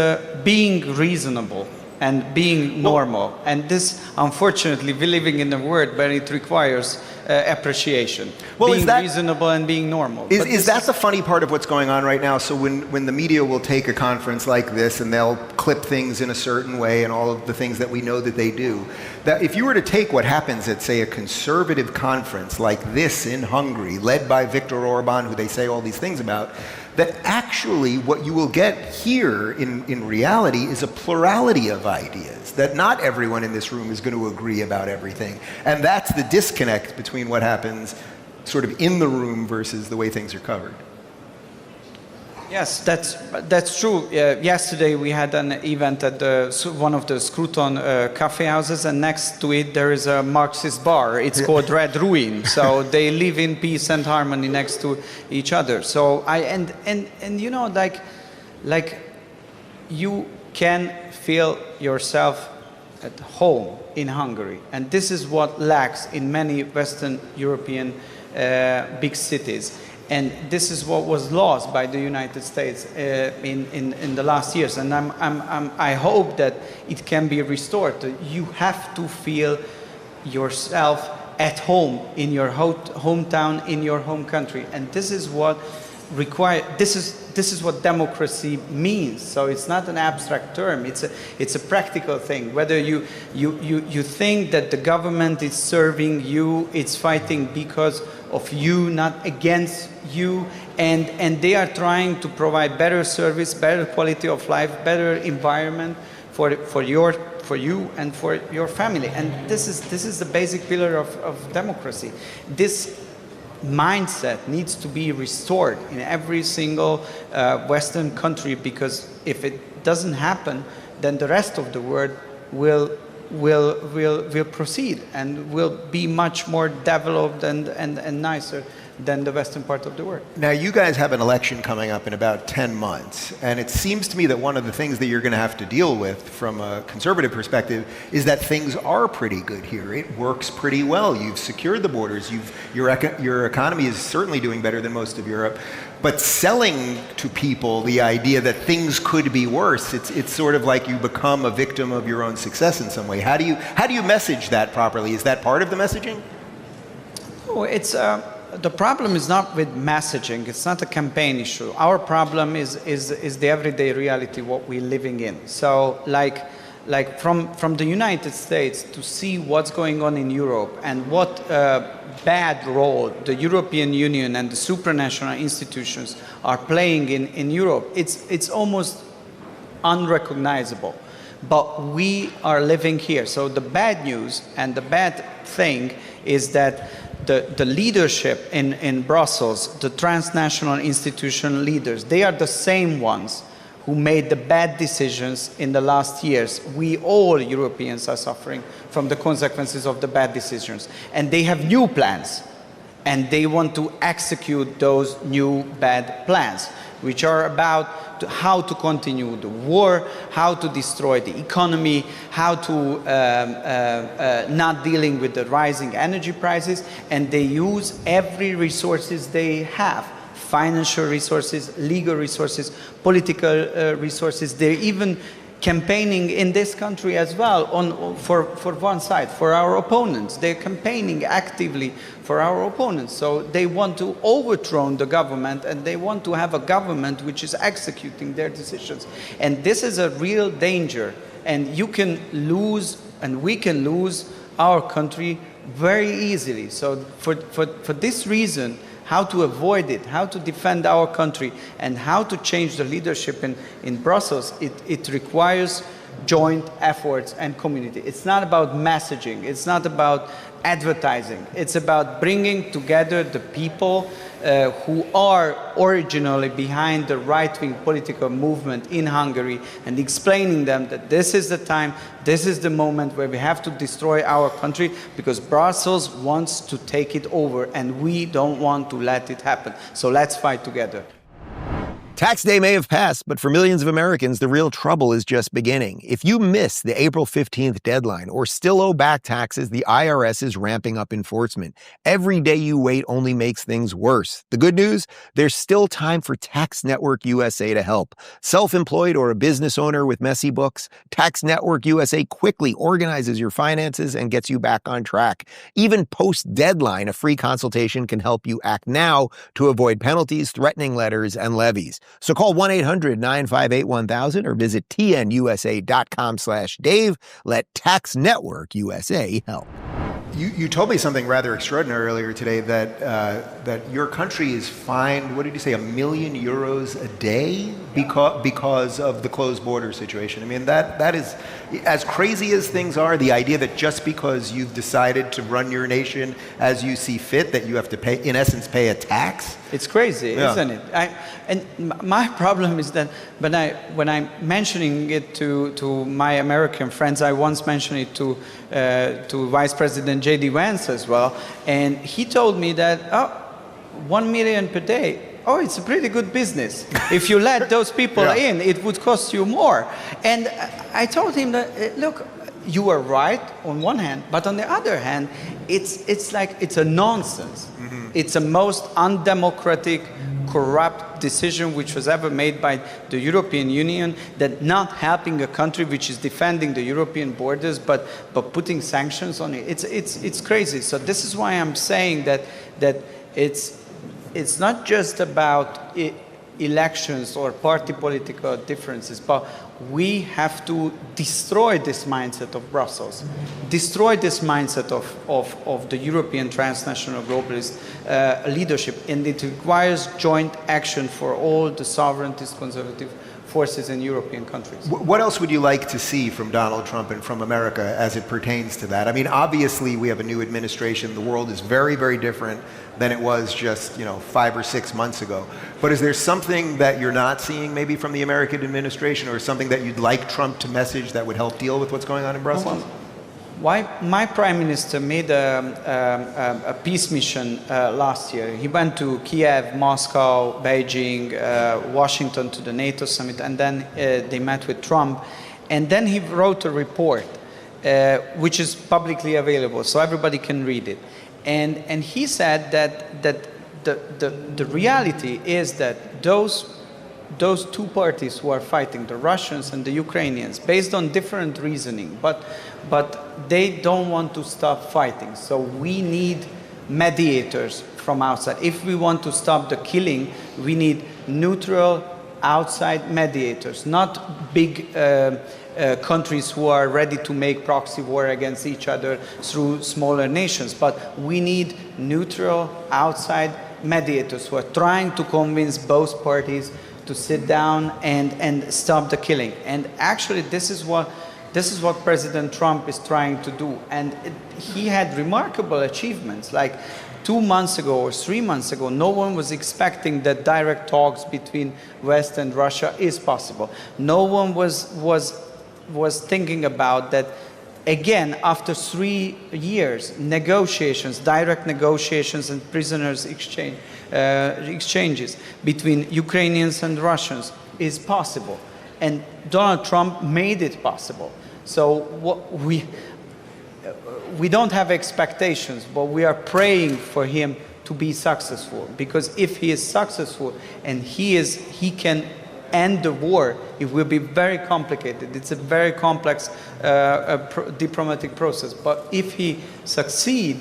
being reasonable and being normal. And this, unfortunately, we're living in a world where it requires appreciation, being reasonable and being normal. Is that the funny part of what's going on right now? So when the media will take a conference like this and they'll clip things in a certain way and all of the things that we know that they do, that if you were to take what happens at, say, a conservative conference like this in Hungary, led by Viktor Orban, who they say all these things about, that actually what you will get here in reality is a plurality of ideas, that not everyone in this room is going to agree about everything. And that's the disconnect between what happens sort of in the room versus the way things are covered. Yes, that's true. Yesterday we had an event at one of the Scruton cafe houses, and next to it there is a Marxist bar. It's called Red Ruin. So they live in peace and harmony next to each other. So and you know, like you can feel yourself at home in Hungary, and this is what lacks in many Western European big cities. And this is what was lost by the United States in the last years. And I hope that it can be restored. You have to feel yourself at home in your hometown, in your home country. And this is what this is what democracy means. So it's not an abstract term. It's a practical thing. Whether you think that the government is serving you, it's fighting because of you, not against you, and they are trying to provide better service, better quality of life, better environment for you and for your family. And this is the basic pillar of democracy. This mindset needs to be restored in every single Western country, because if it doesn't happen, then the rest of the world will proceed and will be much more developed and nicer than the western part of the world. Now, you guys have an election coming up in about 10 months, and it seems to me that one of the things that you're going to have to deal with from a conservative perspective is that things are pretty good here. It works pretty well. You've secured the borders. Your economy is certainly doing better than most of Europe. But selling to people the idea that things could be worse, it's sort of like you become a victim of your own success in some way. How do you message that properly? Is that part of the messaging? Oh, it's the problem is not with messaging. It's not a campaign issue. Our problem is the everyday reality, what we're living in. So like from the United States to see what's going on in Europe and what bad role the European Union and the supranational institutions are playing in Europe, it's almost unrecognizable. But we are living here. So the bad news and the bad thing is that the leadership in Brussels, the transnational institution leaders, they are the same ones who made the bad decisions in the last years. We all Europeans are suffering from the consequences of the bad decisions. And they have new plans. And they want to execute those new bad plans, which are about how to continue the war, how to destroy the economy, how to not dealing with the rising energy prices. And they use every resources they have. Financial resources, legal resources, political resources. They're even campaigning in this country as well for one side, for our opponents. They're campaigning actively for our opponents. So they want to overthrow the government, and they want to have a government which is executing their decisions. And this is a real danger. And you can lose, and we can lose our country very easily. So for this reason, how to avoid it, how to defend our country, and how to change the leadership in Brussels, it requires joint efforts and community. It's not about messaging, it's not about advertising, it's about bringing together the people who are originally behind the right-wing political movement in Hungary, and explaining them that this is the time, this is the moment where we have to destroy our country, because Brussels wants to take it over and we don't want to let it happen. So let's fight together. Tax day may have passed, but for millions of Americans, the real trouble is just beginning. If you miss the April 15th deadline or still owe back taxes, the IRS is ramping up enforcement. Every day you wait only makes things worse. The good news? There's still time for Tax Network USA to help. Self-employed or a business owner with messy books? Tax Network USA quickly organizes your finances and gets you back on track. Even post-deadline, a free consultation can help you act now to avoid penalties, threatening letters, and levies. So call 1-800-958-1000 or visit tnusa.com/Dave. Let Tax Network USA help. You told me something rather extraordinary earlier today, that your country is fined, what did you say, €1 million a day because of the closed border situation. I mean, that is, as crazy as things are, the idea that just because you've decided to run your nation as you see fit, that you have to pay, in essence, pay a tax. It's crazy, isn't it? And my problem is that when I'm mentioning it to my American friends, I once mentioned it to Vice President J.D. Vance as well, and he told me that, 1 million per day, it's a pretty good business. If you let those people in, it would cost you more. And I told him that, look, you are right on one hand, but on the other hand, it's like it's a nonsense. Mm-hmm. It's the most undemocratic, corrupt decision which was ever made by the European Union, that not helping a country which is defending the European borders, but putting sanctions on it. It's crazy. So this is why I'm saying that it's not just about elections or party political differences, but we have to destroy this mindset of Brussels, destroy this mindset of the European transnational globalist leadership, and it requires joint action for all the sovereigntist conservative forces in European countries. What else would you like to see from Donald Trump and from America as it pertains to that? I mean, obviously we have a new administration. The world is very, very different than it was just 5 or 6 months ago. But is there something that you're not seeing maybe from the American administration, or something that you'd like Trump to message that would help deal with what's going on in Brussels? Why my prime minister made a peace mission last year. He went to Kiev, Moscow, Beijing, Washington to the NATO summit, and then they met with Trump. And then he wrote a report, which is publicly available, so everybody can read it. And he said that the reality is that those two parties who are fighting, the Russians and the Ukrainians, based on different reasoning, but they don't want to stop fighting. So we need mediators from outside. If we want to stop the killing, we need neutral outside mediators, not big countries who are ready to make proxy war against each other through smaller nations. But we need neutral outside mediators who are trying to convince both parties to sit down and stop the killing. And actually this is what President Trump is trying to do. And he had remarkable achievements. Like 2 months ago or 3 months ago, no one was expecting that direct talks between West and Russia is possible. No one was thinking about that. Again, after 3 years, negotiations, direct negotiations and prisoners exchanges between Ukrainians and Russians is possible. And Donald Trump made it possible. So we don't have expectations, but we are praying for him to be successful. Because if he is successful and he can end the war, it will be very complicated. It's a very complex diplomatic process. But if he succeeds,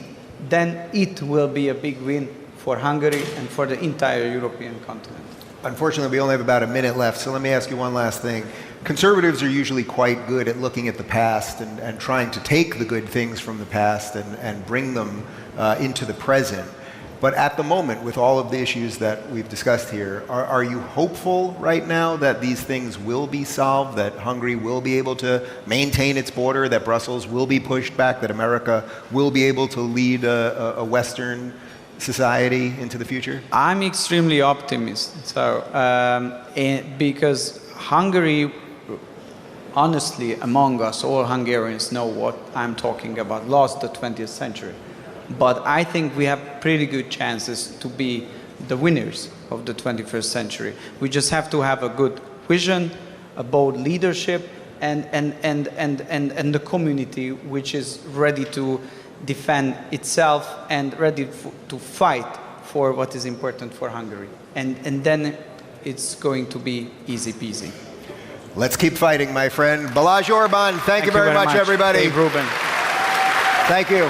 then it will be a big win for Hungary and for the entire European continent. Unfortunately, we only have about a minute left, so let me ask you one last thing. Conservatives are usually quite good at looking at the past and trying to take the good things from the past and bring them into the present. But at the moment, with all of the issues that we've discussed here, are you hopeful right now that these things will be solved, that Hungary will be able to maintain its border, that Brussels will be pushed back, that America will be able to lead a Western society into the future? I'm extremely optimistic. So, because Hungary, honestly, among us, all Hungarians know what I'm talking about, lost the 20th century. But I think we have pretty good chances to be the winners of the 21st century. We just have to have a good vision, a bold leadership, and the community which is ready to defend itself and ready to fight for what is important for Hungary. And then it's going to be easy peasy. Let's keep fighting, my friend. Balázs Orbán, thank you very much, everybody. Hey, Rubin. Thank you.